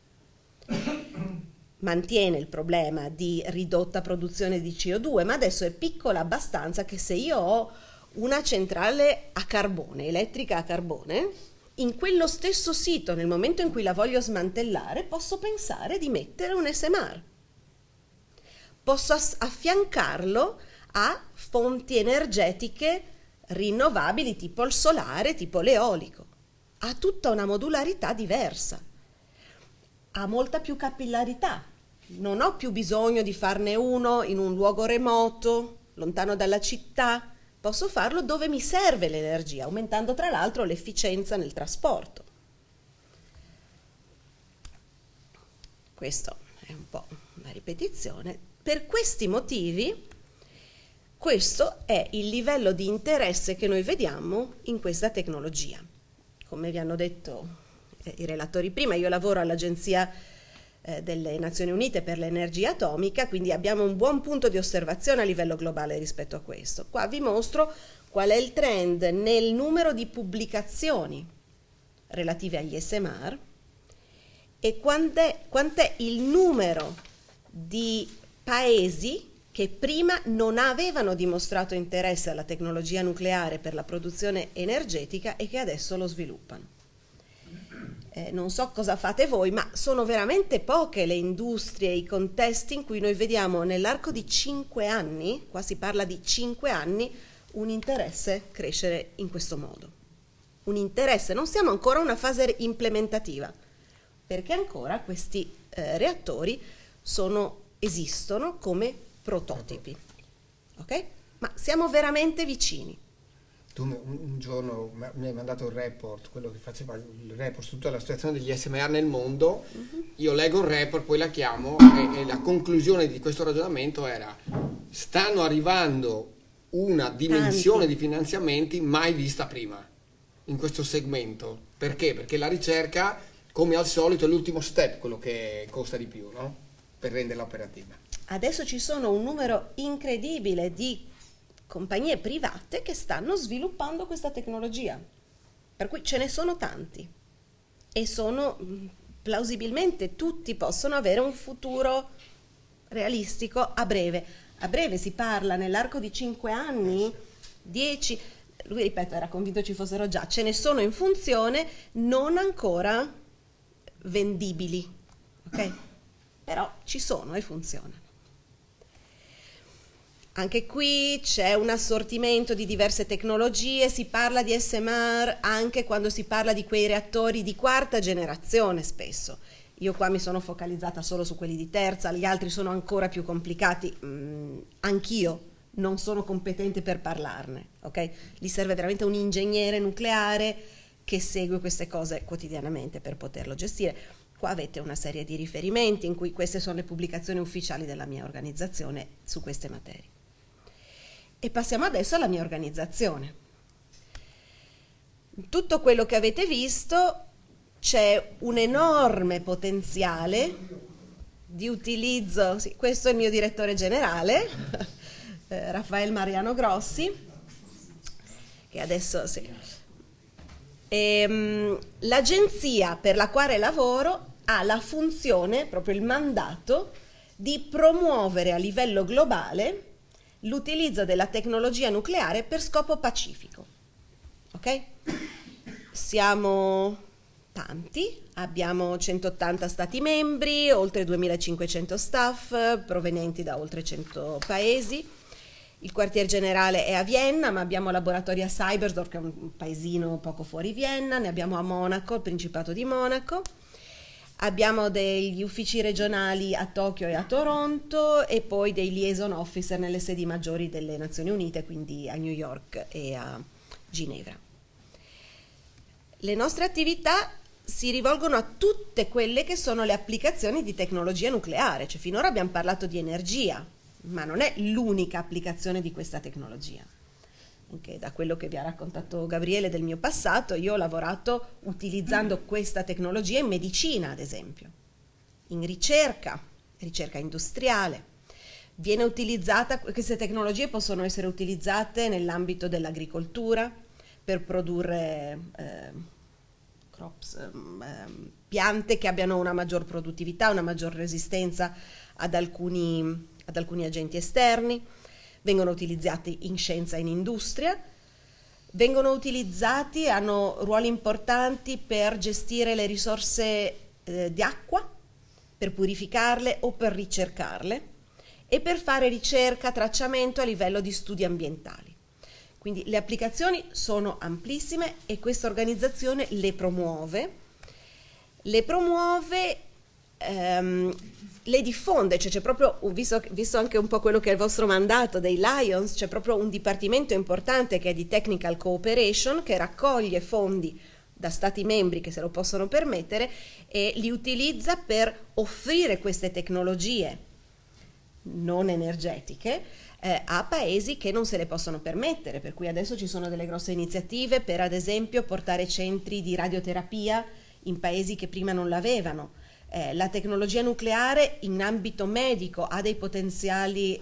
Mantiene il problema di ridotta produzione di CO2, ma adesso è piccola abbastanza che se io ho una centrale a carbone, elettrica a carbone, in quello stesso sito, nel momento in cui la voglio smantellare, posso pensare di mettere un SMR. Posso affiancarlo a fonti energetiche rinnovabili tipo il solare, tipo l'eolico. Ha tutta una modularità diversa. Ha molta più capillarità. Non ho più bisogno di farne uno in un luogo remoto, lontano dalla città. Posso farlo dove mi serve l'energia, aumentando tra l'altro l'efficienza nel trasporto. Questo è un po' una ripetizione. Per questi motivi, questo è il livello di interesse che noi vediamo in questa tecnologia. Come vi hanno detto i relatori prima, io lavoro all'Agenzia delle Nazioni Unite per l'energia atomica, quindi abbiamo un buon punto di osservazione a livello globale rispetto a questo. Qua vi mostro qual è il trend nel numero di pubblicazioni relative agli SMR e quant'è il numero di paesi che prima non avevano dimostrato interesse alla tecnologia nucleare per la produzione energetica e che adesso lo sviluppano. Non so cosa fate voi, ma sono veramente poche le industrie e i contesti in cui noi vediamo nell'arco di 5 anni, qua si parla di 5 anni, un interesse crescere in questo modo. Un interesse, non siamo ancora in una fase implementativa, perché ancora questi reattori esistono come prototipi, ok? Ma siamo veramente vicini. Tu un giorno mi hai mandato il report, quello che faceva il report su tutta la situazione degli SMR nel mondo. Io leggo il report, poi la chiamo e la conclusione di questo ragionamento era: stanno arrivando una dimensione di finanziamenti mai vista prima in questo segmento. Perché? Perché la ricerca, come al solito, è l'ultimo step, quello che costa di più, no? Per renderla operativa. Adesso ci sono un numero incredibile di compagnie private che stanno sviluppando questa tecnologia, per cui ce ne sono tanti e sono plausibilmente tutti possono avere un futuro realistico a breve. A breve si parla nell'arco di 5 anni, 10, lui ripeto era convinto ci fossero già, ce ne sono in funzione, non ancora vendibili, ok? Però ci sono e funzionano. Anche qui c'è un assortimento di diverse tecnologie, si parla di SMR anche quando si parla di quei reattori di quarta generazione spesso. Io qua mi sono focalizzata solo su quelli di terza, gli altri sono ancora più complicati, anch'io non sono competente per parlarne, ok? Gli serve veramente un ingegnere nucleare che segue queste cose quotidianamente per poterlo gestire. Qua avete una serie di riferimenti in cui queste sono le pubblicazioni ufficiali della mia organizzazione su queste materie. E passiamo adesso alla mia organizzazione. Tutto quello che avete visto c'è un enorme potenziale di utilizzo, sì, questo è il mio direttore generale, Raffaele Mariano Grossi, che adesso sì. L'agenzia per la quale lavoro ha la funzione, proprio il mandato, di promuovere a livello globale l'utilizzo della tecnologia nucleare per scopo pacifico. Ok? Siamo tanti, abbiamo 180 stati membri, oltre 2500 staff provenienti da oltre 100 paesi. Il quartier generale è a Vienna, ma abbiamo laboratori a Cybersdorf, che è un paesino poco fuori Vienna, ne abbiamo a Monaco, il Principato di Monaco. Abbiamo degli uffici regionali a Tokyo e a Toronto e poi dei liaison officer nelle sedi maggiori delle Nazioni Unite, quindi a New York e a Ginevra. Le nostre attività si rivolgono a tutte quelle che sono le applicazioni di tecnologia nucleare, cioè finora abbiamo parlato di energia, ma non è l'unica applicazione di questa tecnologia. Anche da quello che vi ha raccontato Gabriele del mio passato, io ho lavorato utilizzando questa tecnologia in medicina, ad esempio, in ricerca industriale. Viene utilizzata, queste tecnologie possono essere utilizzate nell'ambito dell'agricoltura per produrre piante che abbiano una maggior produttività, una maggior resistenza ad alcuni agenti esterni. Vengono utilizzati in scienza e in industria, vengono utilizzati, hanno ruoli importanti per gestire le risorse di acqua, per purificarle o per ricercarle e per fare ricerca, tracciamento a livello di studi ambientali. Quindi le applicazioni sono amplissime e questa organizzazione le promuove, le diffonde, cioè c'è proprio, visto anche un po' quello che è il vostro mandato dei Lions, c'è proprio un dipartimento importante che è di Technical Cooperation, che raccoglie fondi da stati membri che se lo possono permettere e li utilizza per offrire queste tecnologie non energetiche a paesi che non se le possono permettere, per cui adesso ci sono delle grosse iniziative per, ad esempio, portare centri di radioterapia in paesi che prima non l'avevano. La tecnologia nucleare in ambito medico ha dei potenziali,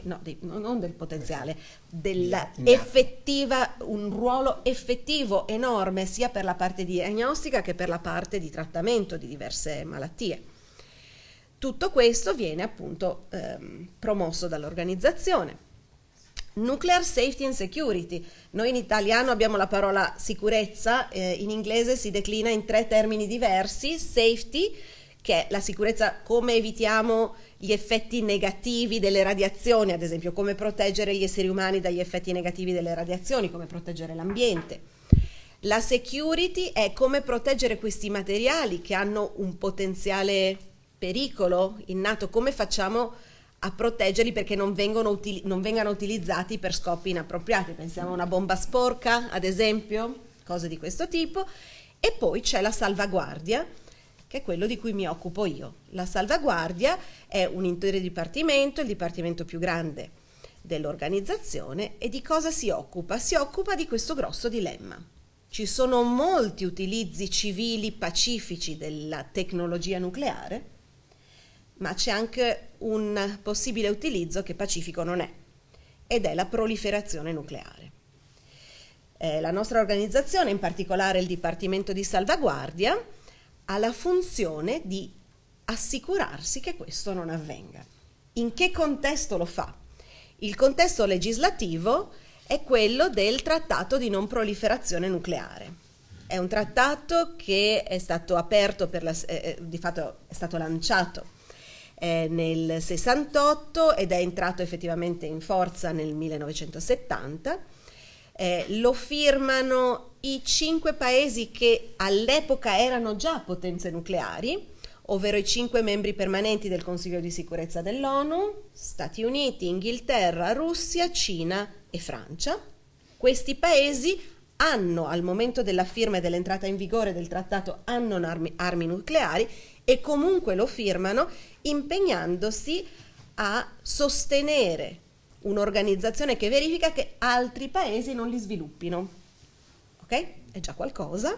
un ruolo effettivo enorme sia per la parte diagnostica che per la parte di trattamento di diverse malattie. Tutto questo viene appunto promosso dall'organizzazione. Nuclear Safety and Security. Noi in italiano abbiamo la parola sicurezza, in inglese si declina in 3 termini diversi: safety, che è la sicurezza, come evitiamo gli effetti negativi delle radiazioni, ad esempio come proteggere gli esseri umani dagli effetti negativi delle radiazioni, come proteggere l'ambiente. La security è come proteggere questi materiali che hanno un potenziale pericolo innato, come facciamo a proteggerli perché non vengano utilizzati per scopi inappropriati. Pensiamo a una bomba sporca, ad esempio, cose di questo tipo. E poi c'è la salvaguardia, che è quello di cui mi occupo io. La salvaguardia è un intero dipartimento, il dipartimento più grande dell'organizzazione, e di cosa si occupa? Si occupa di questo grosso dilemma. Ci sono molti utilizzi civili pacifici della tecnologia nucleare, ma c'è anche un possibile utilizzo che pacifico non è, ed è la proliferazione nucleare. La nostra organizzazione, in particolare il Dipartimento di Salvaguardia, ha la funzione di assicurarsi che questo non avvenga. In che contesto lo fa? Il contesto legislativo è quello del Trattato di non proliferazione nucleare. È un trattato che è stato aperto, di fatto è stato lanciato nel 68 ed è entrato effettivamente in forza nel 1970. Lo firmano i 5 paesi che all'epoca erano già potenze nucleari, ovvero i 5 membri permanenti del Consiglio di sicurezza dell'ONU: Stati Uniti, Inghilterra, Russia, Cina e Francia. Questi paesi hanno, al momento della firma e dell'entrata in vigore del trattato, hanno armi nucleari e comunque lo firmano impegnandosi a sostenere un'organizzazione che verifica che altri paesi non li sviluppino. Ok? È già qualcosa.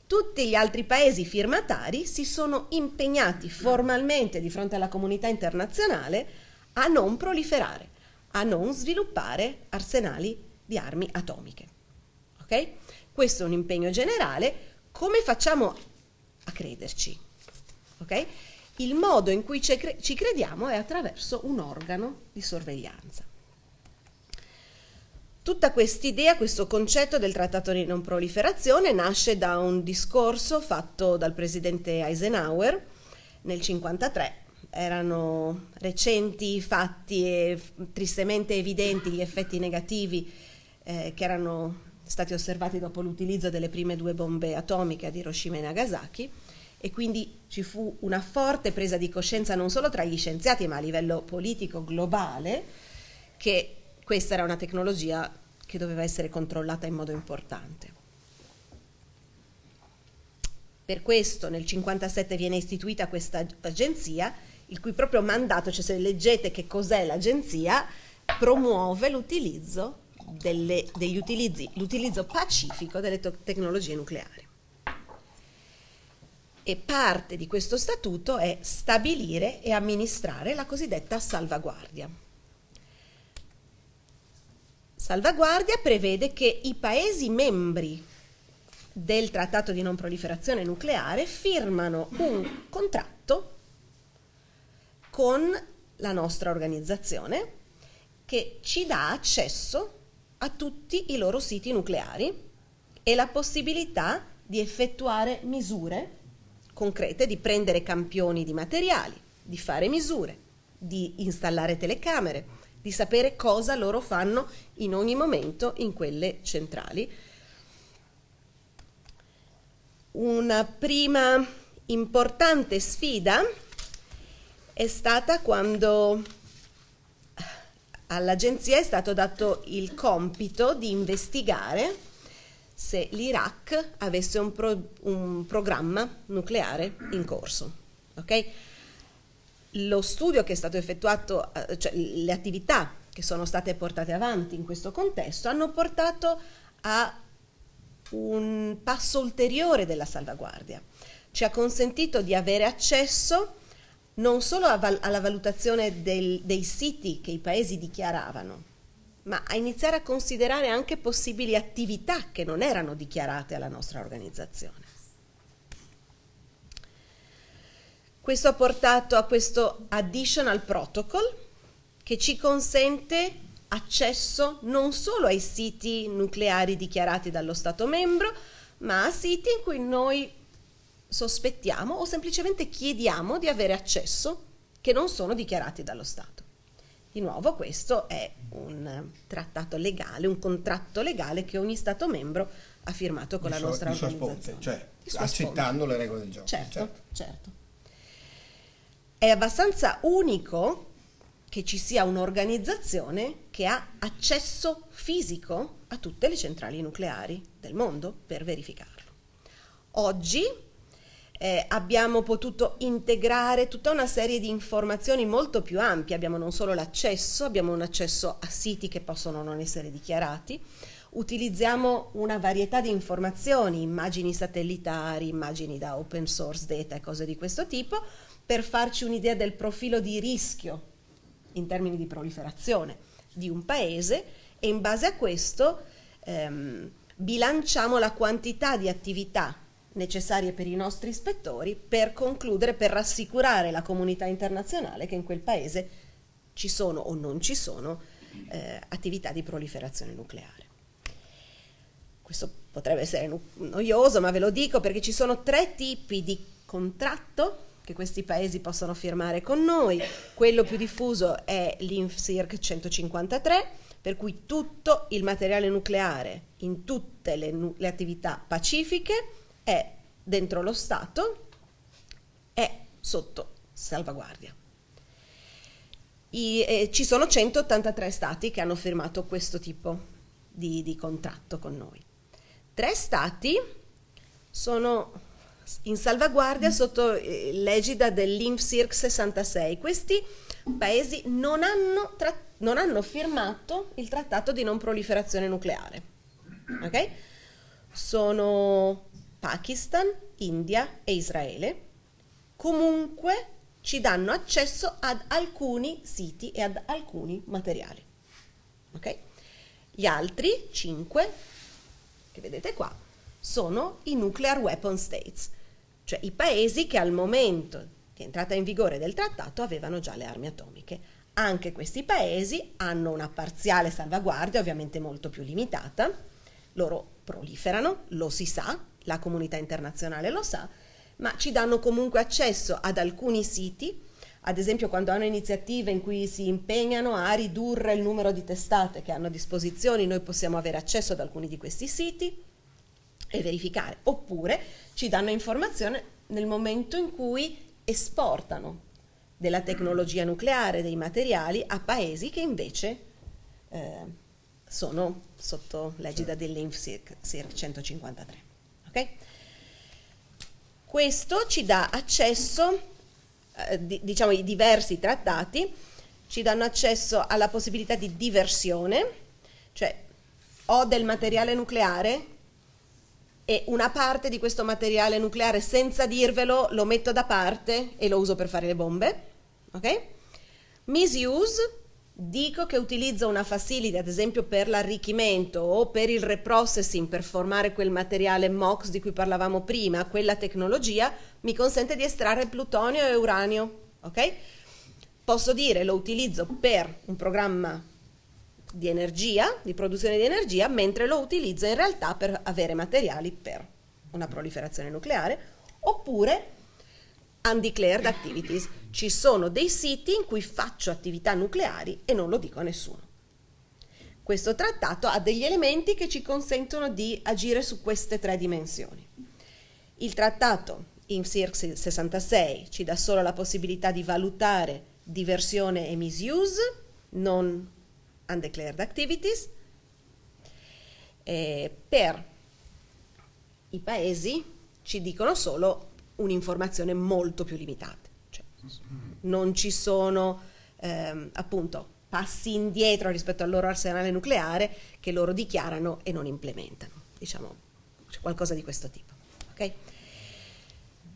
Tutti gli altri paesi firmatari si sono impegnati formalmente di fronte alla comunità internazionale a non proliferare, a non sviluppare arsenali di armi atomiche. Ok? Questo è un impegno generale. Come facciamo a crederci? Ok? Il modo in cui ci crediamo è attraverso un organo di sorveglianza. Tutta quest'idea, questo concetto del trattato di non proliferazione nasce da un discorso fatto dal presidente Eisenhower nel 1953. Erano recenti fatti e tristemente evidenti gli effetti negativi che erano stati osservati dopo l'utilizzo delle prime 2 bombe atomiche ad Hiroshima e Nagasaki, e quindi ci fu una forte presa di coscienza non solo tra gli scienziati ma a livello politico globale che questa era una tecnologia che doveva essere controllata in modo importante. Per questo nel 1957 viene istituita questa agenzia, il cui proprio mandato, cioè se leggete che cos'è l'agenzia, promuove l'utilizzo pacifico delle tecnologie nucleari. E parte di questo statuto è stabilire e amministrare la cosiddetta salvaguardia. Salvaguardia prevede che i Paesi membri del Trattato di non proliferazione nucleare firmano un contratto con la nostra organizzazione che ci dà accesso a tutti i loro siti nucleari e la possibilità di effettuare misure concrete, di prendere campioni di materiali, di fare misure, di installare telecamere, di sapere cosa loro fanno in ogni momento in quelle centrali. Una prima importante sfida è stata quando all'agenzia è stato dato il compito di investigare se l'Iraq avesse un programma nucleare in corso. Ok? Lo studio che è stato effettuato, cioè le attività che sono state portate avanti in questo contesto hanno portato a un passo ulteriore della salvaguardia. Ci ha consentito di avere accesso non solo alla valutazione dei siti che i paesi dichiaravano, ma a iniziare a considerare anche possibili attività che non erano dichiarate alla nostra organizzazione. Questo ha portato a questo additional protocol che ci consente accesso non solo ai siti nucleari dichiarati dallo Stato membro, ma a siti in cui noi sospettiamo o semplicemente chiediamo di avere accesso che non sono dichiarati dallo Stato. Di nuovo questo è un trattato legale, un contratto legale che ogni Stato membro ha firmato con la nostra organizzazione. Cioè accettando le regole del gioco. Certo. È abbastanza unico che ci sia un'organizzazione che ha accesso fisico a tutte le centrali nucleari del mondo per verificarlo. Oggi abbiamo potuto integrare tutta una serie di informazioni molto più ampie, abbiamo non solo l'accesso, abbiamo un accesso a siti che possono non essere dichiarati, utilizziamo una varietà di informazioni, immagini satellitari, immagini da open source data e cose di questo tipo, per farci un'idea del profilo di rischio in termini di proliferazione di un paese, e in base a questo bilanciamo la quantità di attività necessarie per i nostri ispettori per concludere, per rassicurare la comunità internazionale che in quel paese ci sono o non ci sono attività di proliferazione nucleare. Questo potrebbe essere noioso, ma ve lo dico perché ci sono 3 tipi di contratto che questi paesi possono firmare con noi. Quello più diffuso è l'INFCIRC 153, per cui tutto il materiale nucleare in tutte le attività pacifiche è dentro lo Stato, è sotto salvaguardia. Ci sono 183 Stati che hanno firmato questo tipo di contratto con noi. 3 Stati sono in salvaguardia sotto l'egida dell'INFCIRC 66. Questi paesi non hanno firmato il trattato di non proliferazione nucleare. Ok? Sono Pakistan, India e Israele. Comunque ci danno accesso ad alcuni siti e ad alcuni materiali. Ok? Gli altri 5 che vedete qua sono i nuclear weapon states, cioè i paesi che al momento di entrata in vigore del trattato avevano già le armi atomiche. Anche questi paesi hanno una parziale salvaguardia, ovviamente molto più limitata. Loro proliferano, lo si sa, la comunità internazionale lo sa, ma ci danno comunque accesso ad alcuni siti. Ad esempio, quando hanno iniziative in cui si impegnano a ridurre il numero di testate che hanno a disposizione, noi possiamo avere accesso ad alcuni di questi siti e verificare. Oppure ci danno informazione nel momento in cui esportano della tecnologia nucleare, dei materiali, a paesi che invece sono sotto l'egida dell'INFCIRC 153. Okay? Questo ci dà accesso, diciamo i diversi trattati ci danno accesso alla possibilità di diversione, cioè ho del materiale nucleare e una parte di questo materiale nucleare, senza dirvelo, lo metto da parte e lo uso per fare le bombe. Ok? Misuse, dico che utilizzo una facility, ad esempio per l'arricchimento o per il reprocessing, per formare quel materiale MOX di cui parlavamo prima. Quella tecnologia mi consente di estrarre plutonio e uranio. Ok? Posso dire lo utilizzo per un programma di energia, di produzione di energia, mentre lo utilizzo in realtà per avere materiali per una proliferazione nucleare. Oppure undeclared activities, ci sono dei siti in cui faccio attività nucleari e non lo dico a nessuno. Questo trattato ha degli elementi che ci consentono di agire su queste 3 dimensioni. Il trattato INFCIRC 66 ci dà solo la possibilità di valutare diversione e misuse, non undeclared activities. Per i paesi ci dicono solo un'informazione molto più limitata, cioè, non ci sono appunto passi indietro rispetto al loro arsenale nucleare che loro dichiarano e non implementano, diciamo, c'è qualcosa di questo tipo. Okay?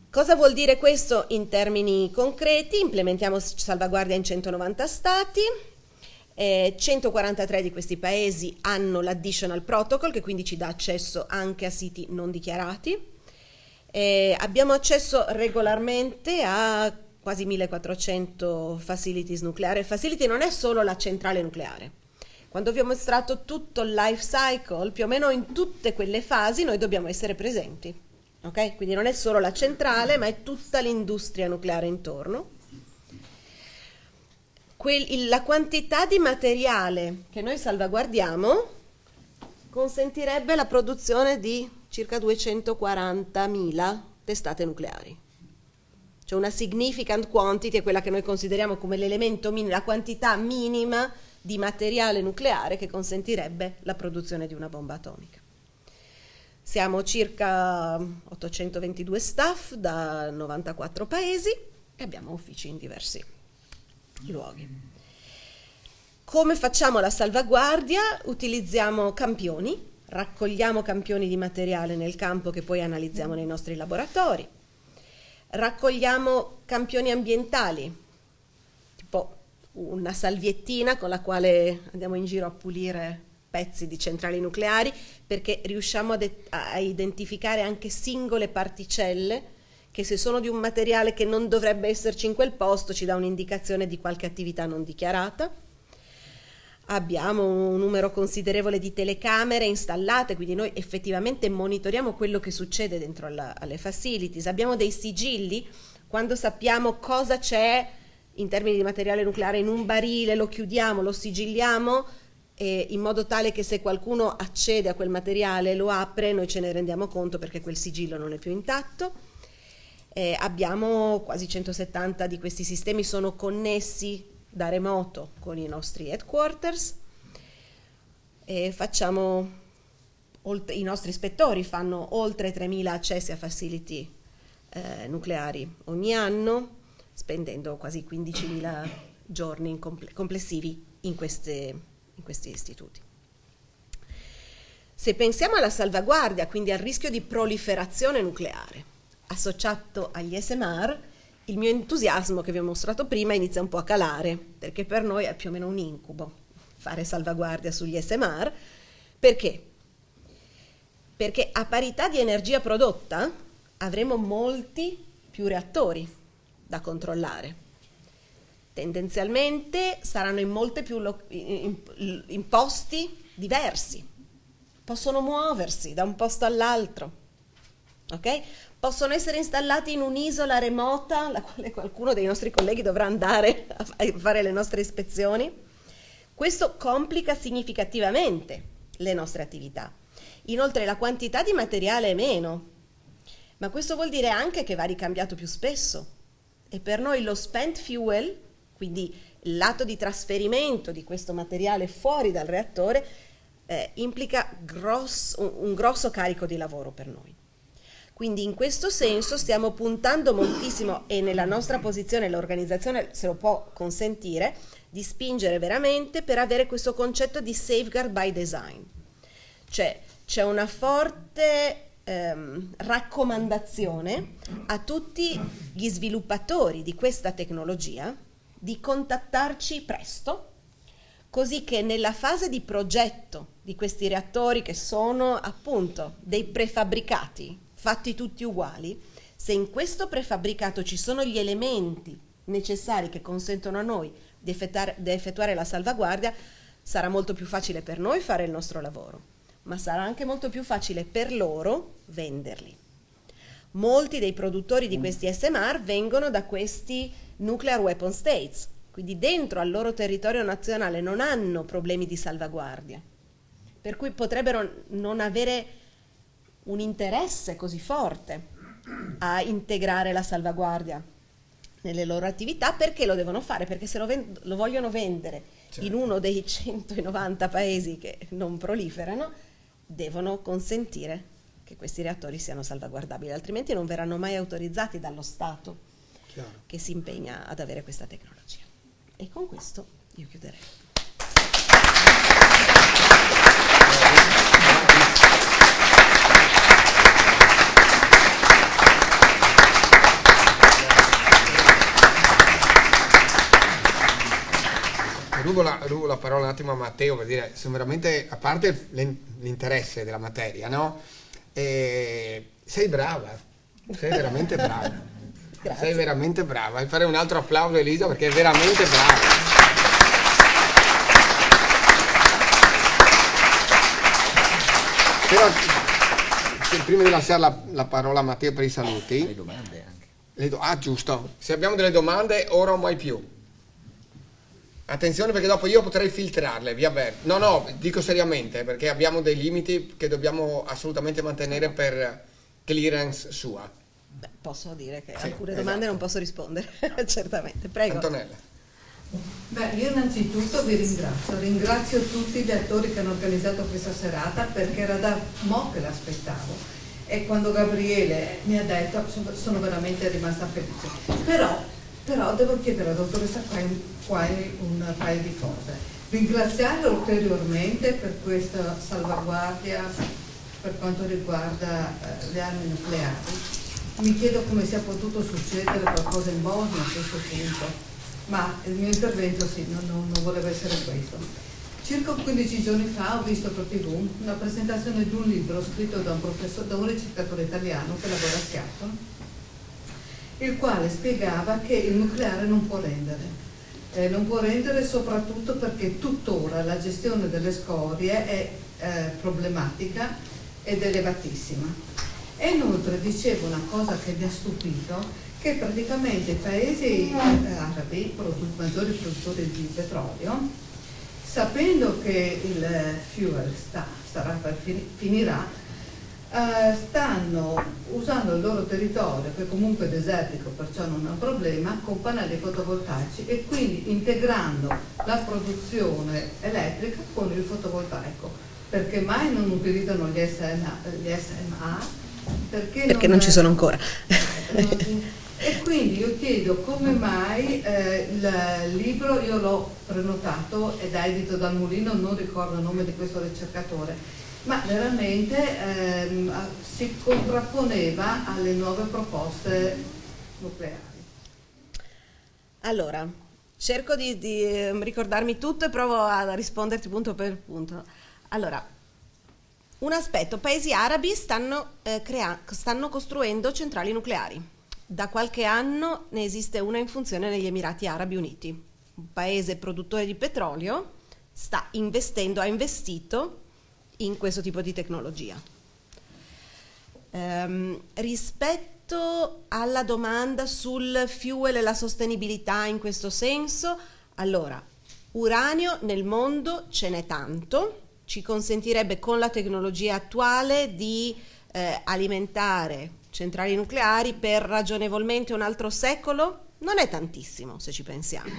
Cosa vuol dire questo in termini concreti? Implementiamo salvaguardia in 190 stati, 143 di questi paesi hanno l'additional protocol, che quindi ci dà accesso anche a siti non dichiarati. Abbiamo accesso regolarmente a quasi 1400 facilities nucleari. Facility non è solo la centrale nucleare. Quando vi ho mostrato tutto il life cycle, più o meno in tutte quelle fasi noi dobbiamo essere presenti. Okay? Quindi non è solo la centrale, ma è tutta l'industria nucleare intorno. La quantità di materiale che noi salvaguardiamo consentirebbe la produzione di circa 240.000 testate nucleari. Cioè una significant quantity è quella che noi consideriamo come l'elemento minimo, la quantità minima di materiale nucleare che consentirebbe la produzione di una bomba atomica. Siamo circa 822 staff da 94 paesi e abbiamo uffici in diversi luoghi. Come facciamo la salvaguardia? Utilizziamo campioni, raccogliamo campioni di materiale nel campo che poi analizziamo nei nostri laboratori. Raccogliamo campioni ambientali, tipo una salviettina con la quale andiamo in giro a pulire pezzi di centrali nucleari, perché riusciamo a identificare anche singole particelle che, se sono di un materiale che non dovrebbe esserci in quel posto, ci dà un'indicazione di qualche attività non dichiarata. Abbiamo un numero considerevole di telecamere installate, quindi noi effettivamente monitoriamo quello che succede dentro alle facilities. Abbiamo dei sigilli, quando sappiamo cosa c'è in termini di materiale nucleare in un barile, lo chiudiamo, lo sigilliamo, in modo tale che se qualcuno accede a quel materiale, lo apre, noi ce ne rendiamo conto perché quel sigillo non è più intatto. Abbiamo quasi 170 di questi sistemi, sono connessi da remoto con i nostri headquarters, e i nostri ispettori fanno oltre 3.000 accessi a facility nucleari ogni anno, spendendo quasi 15.000 giorni complessivi in questi istituti. Se pensiamo alla salvaguardia, quindi al rischio di proliferazione nucleare associato agli SMR, il mio entusiasmo che vi ho mostrato prima inizia un po' a calare, perché per noi è più o meno un incubo fare salvaguardia sugli SMR. Perché? Perché a parità di energia prodotta avremo molti più reattori da controllare. Tendenzialmente saranno in molte più in posti diversi, possono muoversi da un posto all'altro, ok? Possono essere installati in un'isola remota, alla quale qualcuno dei nostri colleghi dovrà andare a fare le nostre ispezioni. Questo complica significativamente le nostre attività. Inoltre la quantità di materiale è meno, ma questo vuol dire anche che va ricambiato più spesso, e per noi lo spent fuel, quindi il lato di trasferimento di questo materiale fuori dal reattore, implica un grosso carico di lavoro per noi. Quindi in questo senso stiamo puntando moltissimo, e nella nostra posizione l'organizzazione se lo può consentire, di spingere veramente per avere questo concetto di safeguard by design. Cioè c'è una forte raccomandazione a tutti gli sviluppatori di questa tecnologia di contattarci presto, così che nella fase di progetto di questi reattori, che sono appunto dei prefabbricati fatti tutti uguali, se in questo prefabbricato ci sono gli elementi necessari che consentono a noi di effettuare la salvaguardia, sarà molto più facile per noi fare il nostro lavoro, ma sarà anche molto più facile per loro venderli. Molti dei produttori di questi SMR vengono da questi nuclear weapon states, quindi dentro al loro territorio nazionale non hanno problemi di salvaguardia, per cui potrebbero non avere un interesse così forte a integrare la salvaguardia nelle loro attività. Perché lo devono fare? Perché se lo vogliono vendere in uno dei 190 paesi che non proliferano, devono consentire che questi reattori siano salvaguardabili, altrimenti non verranno mai autorizzati dallo Stato che si impegna ad avere questa tecnologia. E con questo io chiuderei. Rubo la parola un attimo a Matteo per dire, sono veramente, a parte l'interesse della materia, no? Sei brava, sei veramente brava. Grazie. Sei veramente brava. E fare un altro applauso a Elisa perché è veramente brava. Però prima di lasciare la parola a Matteo per i saluti. Le domande anche. Giusto. Se abbiamo delle domande, ora o mai più. Attenzione, perché dopo io potrei filtrarle, vi avverto. No, dico seriamente, perché abbiamo dei limiti che dobbiamo assolutamente mantenere per clearance sua. Beh, posso dire che Sì, alcune domande non posso rispondere, certamente. Prego. Antonella. Beh, io innanzitutto vi ringrazio tutti gli attori che hanno organizzato questa serata, perché era da mo' che l'aspettavo, e quando Gabriele mi ha detto sono veramente rimasta felice. Però devo chiedere alla dottoressa Quai un paio di cose. Ringraziarla ulteriormente per questa salvaguardia per quanto riguarda le armi nucleari. Mi chiedo come sia potuto succedere qualcosa in Bosnia a questo punto, ma il mio intervento non voleva essere questo. Circa 15 giorni fa ho visto per TV una presentazione di un libro scritto da un ricercatore italiano che lavora a Seattle, il quale spiegava che il nucleare non può rendere. Non può rendere soprattutto perché tuttora la gestione delle scorie è problematica ed elevatissima. E inoltre diceva una cosa che mi ha stupito, che praticamente i paesi arabi, maggiori produttori di petrolio, sapendo che il fuel finirà, stanno usando il loro territorio, che comunque è desertico, perciò non è un problema, con pannelli fotovoltaici, e quindi integrando la produzione elettrica con il fotovoltaico. Perché mai non utilizzano gli SMA? Perché non ci sono ancora. E quindi io chiedo come mai il libro, io l'ho prenotato ed è edito dal Mulino, non ricordo il nome di questo ricercatore, ma veramente si contrapponeva alle nuove proposte nucleari. Allora, cerco di ricordarmi tutto e provo a risponderti punto per punto. Allora, un aspetto: paesi arabi stanno costruendo centrali nucleari. Da qualche anno ne esiste una in funzione negli Emirati Arabi Uniti. Un paese produttore di petrolio ha investito in questo tipo di tecnologia. Rispetto alla domanda sul fuel e la sostenibilità in questo senso, allora, uranio nel mondo ce n'è tanto, ci consentirebbe con la tecnologia attuale di alimentare centrali nucleari per ragionevolmente un altro secolo. Non è tantissimo, se ci pensiamo.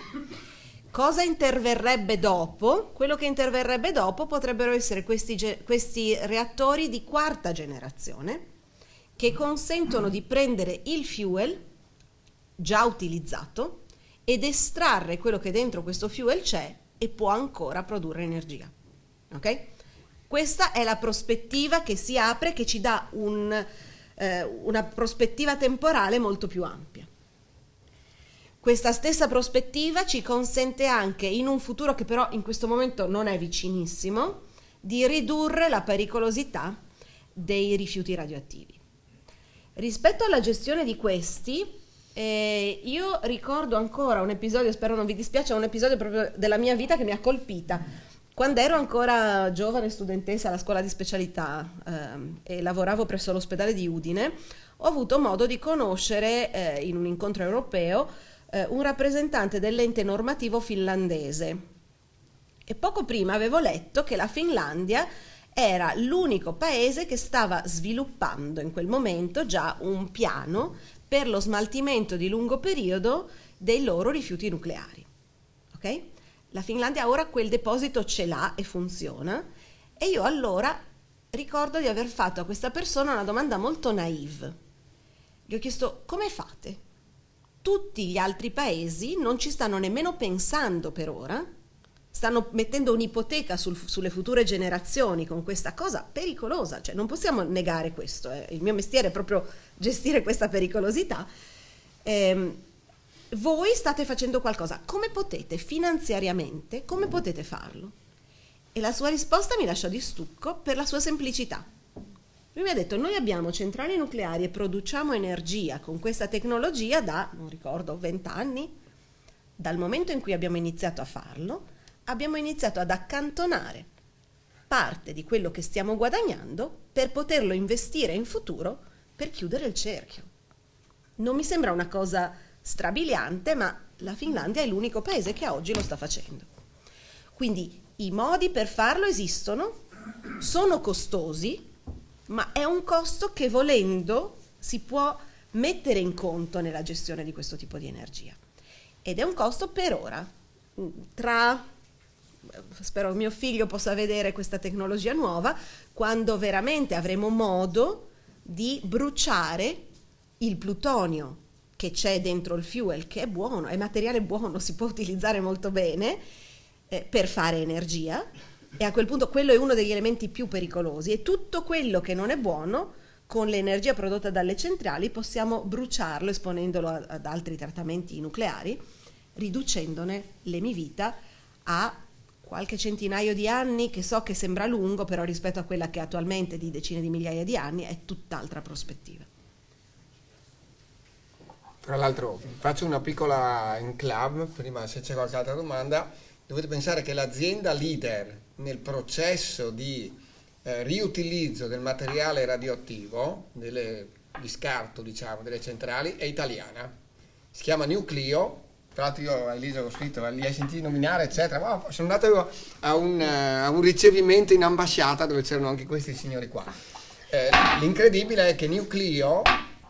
Cosa interverrebbe dopo? Quello che interverrebbe dopo potrebbero essere questi reattori di quarta generazione, che consentono di prendere il fuel già utilizzato ed estrarre quello che dentro questo fuel c'è e può ancora produrre energia. Ok? Questa è la prospettiva che si apre, che ci dà una prospettiva temporale molto più ampia. Questa stessa prospettiva ci consente anche, in un futuro che però in questo momento non è vicinissimo, di ridurre la pericolosità dei rifiuti radioattivi. Rispetto alla gestione di questi, io ricordo ancora un episodio, spero non vi dispiace, un episodio proprio della mia vita che mi ha colpita. Quando ero ancora giovane studentessa alla scuola di specialità e lavoravo presso l'ospedale di Udine, ho avuto modo di conoscere in un incontro europeo un rappresentante dell'ente normativo finlandese. E poco prima avevo letto che la Finlandia era l'unico paese che stava sviluppando in quel momento già un piano per lo smaltimento di lungo periodo dei loro rifiuti nucleari. Ok? La Finlandia ora quel deposito ce l'ha e funziona, e io allora ricordo di aver fatto a questa persona una domanda molto naïve. Gli ho chiesto: come fate? Tutti gli altri paesi non ci stanno nemmeno pensando per ora, stanno mettendo un'ipoteca sulle future generazioni con questa cosa pericolosa, cioè non possiamo negare questo, il mio mestiere è proprio gestire questa pericolosità. Voi state facendo qualcosa, come potete finanziariamente, come potete farlo? E la sua risposta mi lasciò di stucco per la sua semplicità. Lui mi ha detto: noi abbiamo centrali nucleari e produciamo energia con questa tecnologia da, non ricordo, 20 anni. Dal momento in cui abbiamo iniziato a farlo, abbiamo iniziato ad accantonare parte di quello che stiamo guadagnando per poterlo investire in futuro per chiudere il cerchio. Non mi sembra una cosa strabiliante, ma la Finlandia è l'unico paese che oggi lo sta facendo. Quindi i modi per farlo esistono, sono costosi, ma è un costo che volendo si può mettere in conto nella gestione di questo tipo di energia. Ed è un costo per ora. Spero mio figlio possa vedere questa tecnologia nuova, quando veramente avremo modo di bruciare il plutonio che c'è dentro il fuel, che è buono, è materiale buono, si può utilizzare molto bene per fare energia, e a quel punto quello è uno degli elementi più pericolosi, e tutto quello che non è buono, con l'energia prodotta dalle centrali possiamo bruciarlo esponendolo ad altri trattamenti nucleari, riducendone l'emivita a qualche centinaio di anni, che so che sembra lungo, però rispetto a quella che attualmente di decine di migliaia di anni è tutt'altra prospettiva. Tra l'altro faccio una piccola enclave, prima se c'è qualche altra domanda. Dovete pensare che l'azienda leader nel processo di riutilizzo del materiale radioattivo, di scarto diciamo, delle centrali, è italiana. Si chiama Nucleo. Tra l'altro io a Elisa ho scritto, li hai sentiti nominare eccetera, ma sono andato a un ricevimento in ambasciata dove c'erano anche questi signori qua. L'incredibile è che Nucleo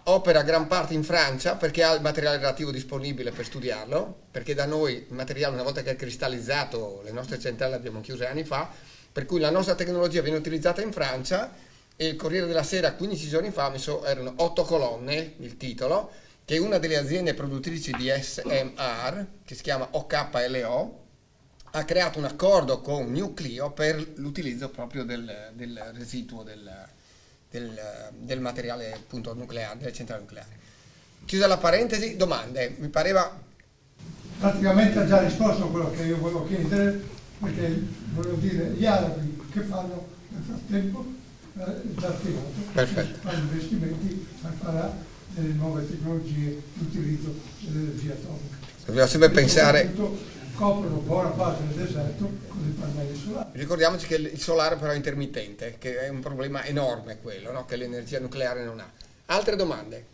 opera gran parte in Francia perché ha il materiale radioattivo disponibile per studiarlo, perché da noi il materiale, una volta che è cristallizzato, le nostre centrali le abbiamo chiuse anni fa, per cui la nostra tecnologia viene utilizzata in Francia, e il Corriere della Sera 15 giorni fa erano 8 colonne, il titolo, che è una delle aziende produttrici di SMR, che si chiama OKLO, ha creato un accordo con Nucleo per l'utilizzo proprio del residuo del materiale appunto nucleare, delle centrali nucleari. Chiusa la parentesi, domande? Mi pareva... Praticamente ha già risposto a quello che io volevo chiedere, perché volevo dire, gli arabi che fanno nel frattempo già attivato, Perfetto. fanno investimenti per fare delle nuove tecnologie di utilizzo dell'energia atomica. Dobbiamo sempre pensare... Coprono buona parte del deserto con i pannelli solari. Ricordiamoci che il solare però è intermittente, che è un problema enorme quello, no? Che l'energia nucleare non ha. Altre domande?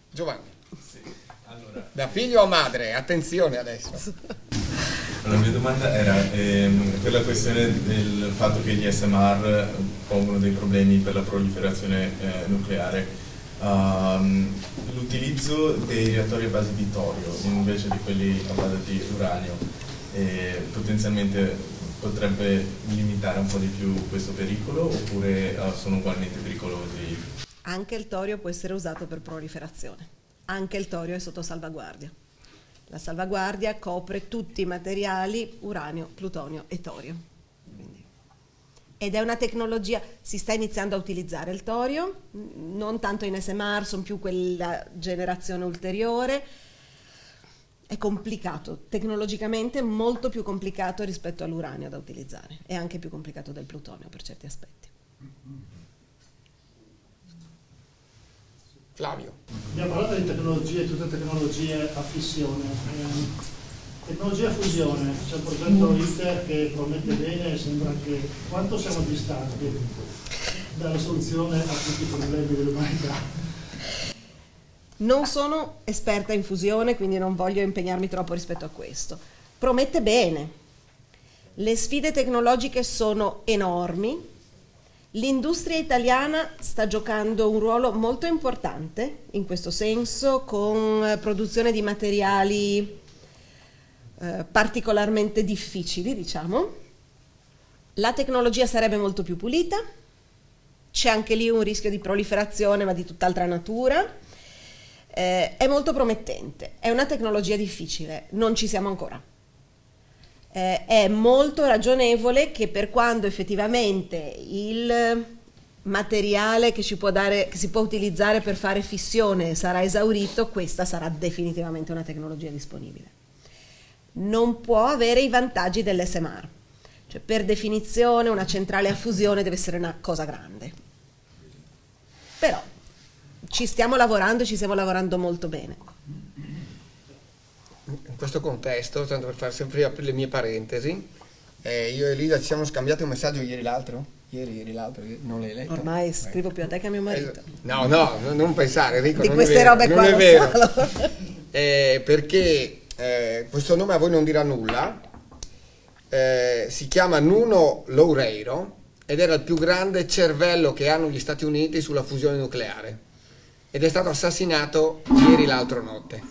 Giovanni. Sì. Allora, Da figlio a madre, attenzione adesso. la mia domanda era per la questione del fatto che gli SMR pongono dei problemi per la proliferazione nucleare. L'utilizzo dei reattori a base di torio invece di quelli a base di uranio potenzialmente potrebbe limitare un po' di più questo pericolo, oppure sono ugualmente pericolosi? Anche il torio può essere usato per proliferazione, anche il torio è sotto salvaguardia. La salvaguardia copre tutti i materiali uranio, plutonio e torio. Ed è una tecnologia, si sta iniziando a utilizzare il torio, non tanto in SMR, sono più quella generazione ulteriore. È complicato, tecnologicamente molto più complicato rispetto all'uranio da utilizzare, è anche più complicato del plutonio per certi aspetti. Flavio. Abbiamo parlato di tecnologie, tutte tecnologie a fissione. Tecnologia a fusione, c'è il progetto ITER che promette bene, sembra che quanto siamo distanti dalla soluzione a tutti i problemi dell'umanità? Non sono esperta in fusione, quindi non voglio impegnarmi troppo rispetto a questo. Promette bene. Le sfide tecnologiche sono enormi. L'industria italiana sta giocando un ruolo molto importante in questo senso, con produzione di materiali particolarmente difficili, diciamo. La tecnologia sarebbe molto più pulita, c'è anche lì un rischio di proliferazione, ma di tutt'altra natura. È molto promettente, è una tecnologia difficile, non ci siamo ancora. È molto ragionevole che per quando effettivamente il materiale che ci può dare, che si può utilizzare per fare fissione sarà esaurito, questa sarà definitivamente una tecnologia disponibile. Non può avere i vantaggi dell'SMR, cioè per definizione una centrale a fusione deve essere una cosa grande, però ci stiamo lavorando e ci stiamo lavorando molto bene. In questo contesto, tanto per fare sempre le mie parentesi, io e Elisa ci siamo scambiati un messaggio ieri l'altro, non l'hai letto? Ormai scrivo più a te che a mio marito. No, non pensare, Enrico, Di non queste è vero, robe non qua è non vero. solo. Perché questo nome a voi non dirà nulla, si chiama Nuno Loureiro ed era il più grande cervello che hanno gli Stati Uniti sulla fusione nucleare. ed è stato assassinato ieri l'altro notte.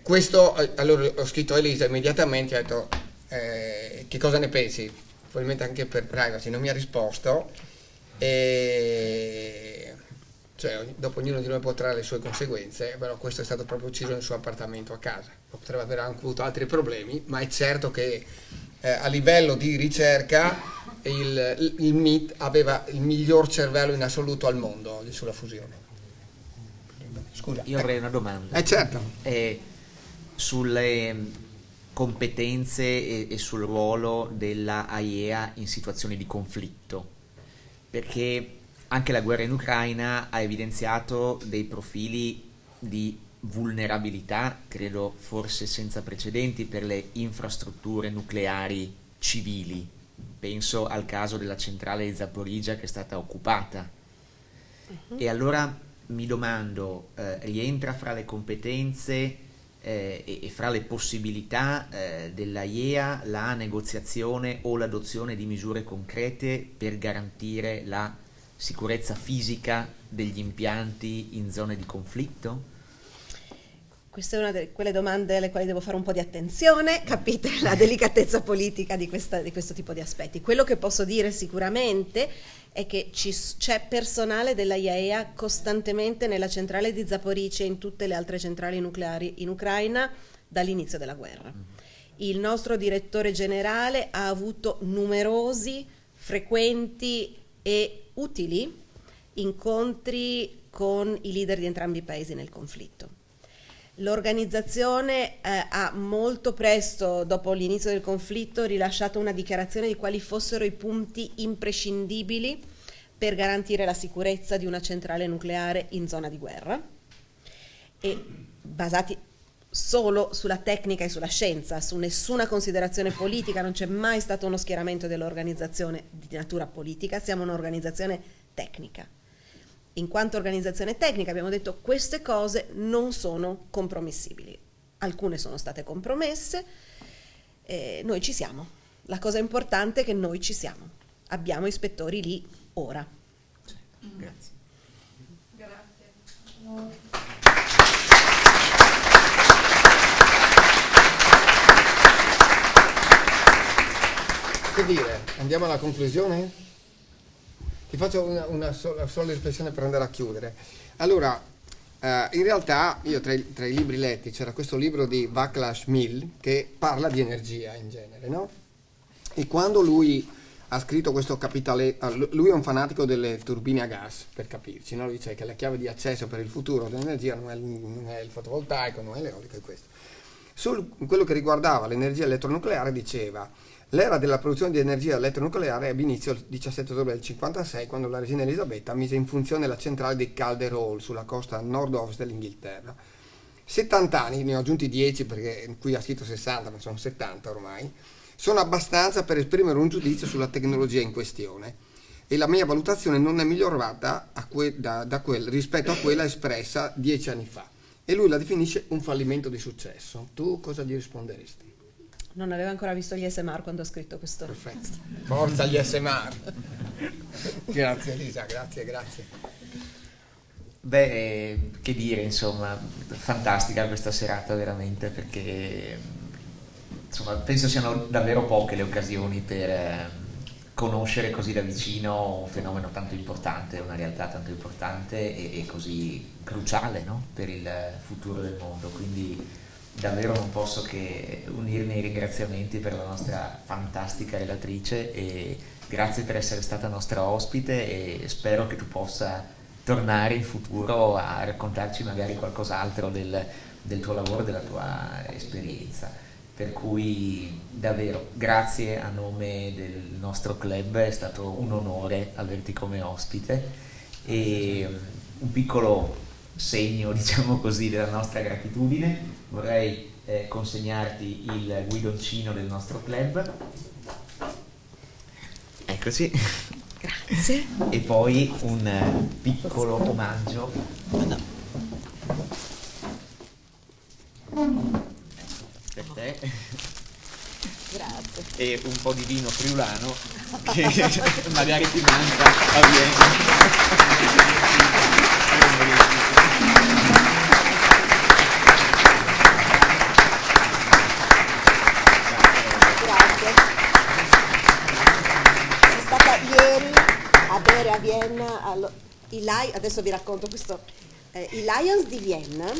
Questo, allora ho scritto a Elisa immediatamente, ho detto che cosa ne pensi? Probabilmente anche per privacy, non mi ha risposto, cioè dopo ognuno di noi può trarre le sue conseguenze, però questo è stato proprio ucciso nel suo appartamento a casa. Potrebbe aver anche avuto altri problemi, ma è certo che a livello di ricerca il MIT aveva il miglior cervello in assoluto al mondo oggi sulla fusione. Scusa. Io avrei una domanda. Certo. Sulle competenze e sul ruolo della AIEA in situazioni di conflitto, perché anche la guerra in Ucraina ha evidenziato dei profili di vulnerabilità, credo forse senza precedenti, per le infrastrutture nucleari civili. Penso al caso della centrale di Zaporizhzhia che è stata occupata. E allora mi domando, rientra fra le competenze e fra le possibilità dell'AIEA la negoziazione o l'adozione di misure concrete per garantire la sicurezza fisica degli impianti in zone di conflitto? Questa è una delle quelle domande alle quali devo fare un po' di attenzione, capite la delicatezza politica di questo tipo di aspetti. Quello che posso dire sicuramente è che c'è personale della IAEA costantemente nella centrale di Zaporizhzhia e in tutte le altre centrali nucleari in Ucraina dall'inizio della guerra. Il nostro direttore generale ha avuto numerosi, frequenti e utili incontri con i leader di entrambi i paesi nel conflitto. L'organizzazione ha molto presto, dopo l'inizio del conflitto, rilasciato una dichiarazione di quali fossero i punti imprescindibili per garantire la sicurezza di una centrale nucleare in zona di guerra, e basati solo sulla tecnica e sulla scienza, su nessuna considerazione politica. Non c'è mai stato uno schieramento dell'organizzazione di natura politica, siamo un'organizzazione tecnica. In quanto organizzazione tecnica abbiamo detto queste cose non sono compromissibili. Alcune sono state compromesse, noi ci siamo. La cosa importante è che noi ci siamo. Abbiamo ispettori lì ora. Grazie. Che dire? Andiamo alla conclusione? Ti faccio una sola riflessione per andare a chiudere. Allora, in realtà io tra i libri letti c'era questo libro di Václav Smil che parla di energia in genere, no? E quando lui ha scritto questo capitale, lui è un fanatico delle turbine a gas, per capirci, no? Lui dice che la chiave di accesso per il futuro dell'energia non è il fotovoltaico, non è l'eolico, è questo. Su quello che riguardava l'energia elettronucleare diceva: l'era della produzione di energia elettronucleare ebbe inizio il 17 ottobre del 1956, quando la regina Elisabetta mise in funzione la centrale di Calder Hall sulla costa nord-ovest dell'Inghilterra. 70 anni, ne ho aggiunti 10 perché qui ha scritto 60, ma sono 70 ormai, sono abbastanza per esprimere un giudizio sulla tecnologia in questione, e la mia valutazione non è migliorata rispetto a quella espressa 10 anni fa. E lui la definisce un fallimento di successo. Tu cosa gli risponderesti? Non avevo ancora visto gli SMR quando ho scritto questo. Perfetto. Forza gli SMR. Grazie Elisa, grazie. Beh, che dire, insomma, fantastica questa serata veramente, perché insomma penso siano davvero poche le occasioni per conoscere così da vicino un fenomeno tanto importante, una realtà tanto importante e così cruciale, no? Per il futuro del mondo. Quindi davvero non posso che unirmi ai ringraziamenti per la nostra fantastica relatrice, e grazie per essere stata nostra ospite, e spero che tu possa tornare in futuro a raccontarci magari qualcos'altro del tuo lavoro, della tua esperienza. Per cui davvero grazie a nome del nostro club, è stato un onore averti come ospite, e un piccolo segno, diciamo così, della nostra gratitudine: vorrei consegnarti il guidoncino del nostro club. Eccoci. Grazie. E poi un piccolo omaggio per te. Grazie. E un po' di vino friulano che magari ti manca a Vienna. adesso vi racconto questo, i Lions di Vienna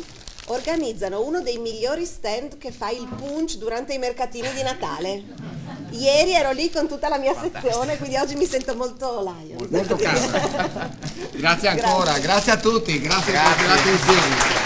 organizzano uno dei migliori stand che fa il punch durante i mercatini di Natale. Ieri ero lì con tutta la mia sezione, quindi oggi mi sento molto Lions. Molto caro. Grazie ancora, grazie a tutti, grazie per l'attenzione.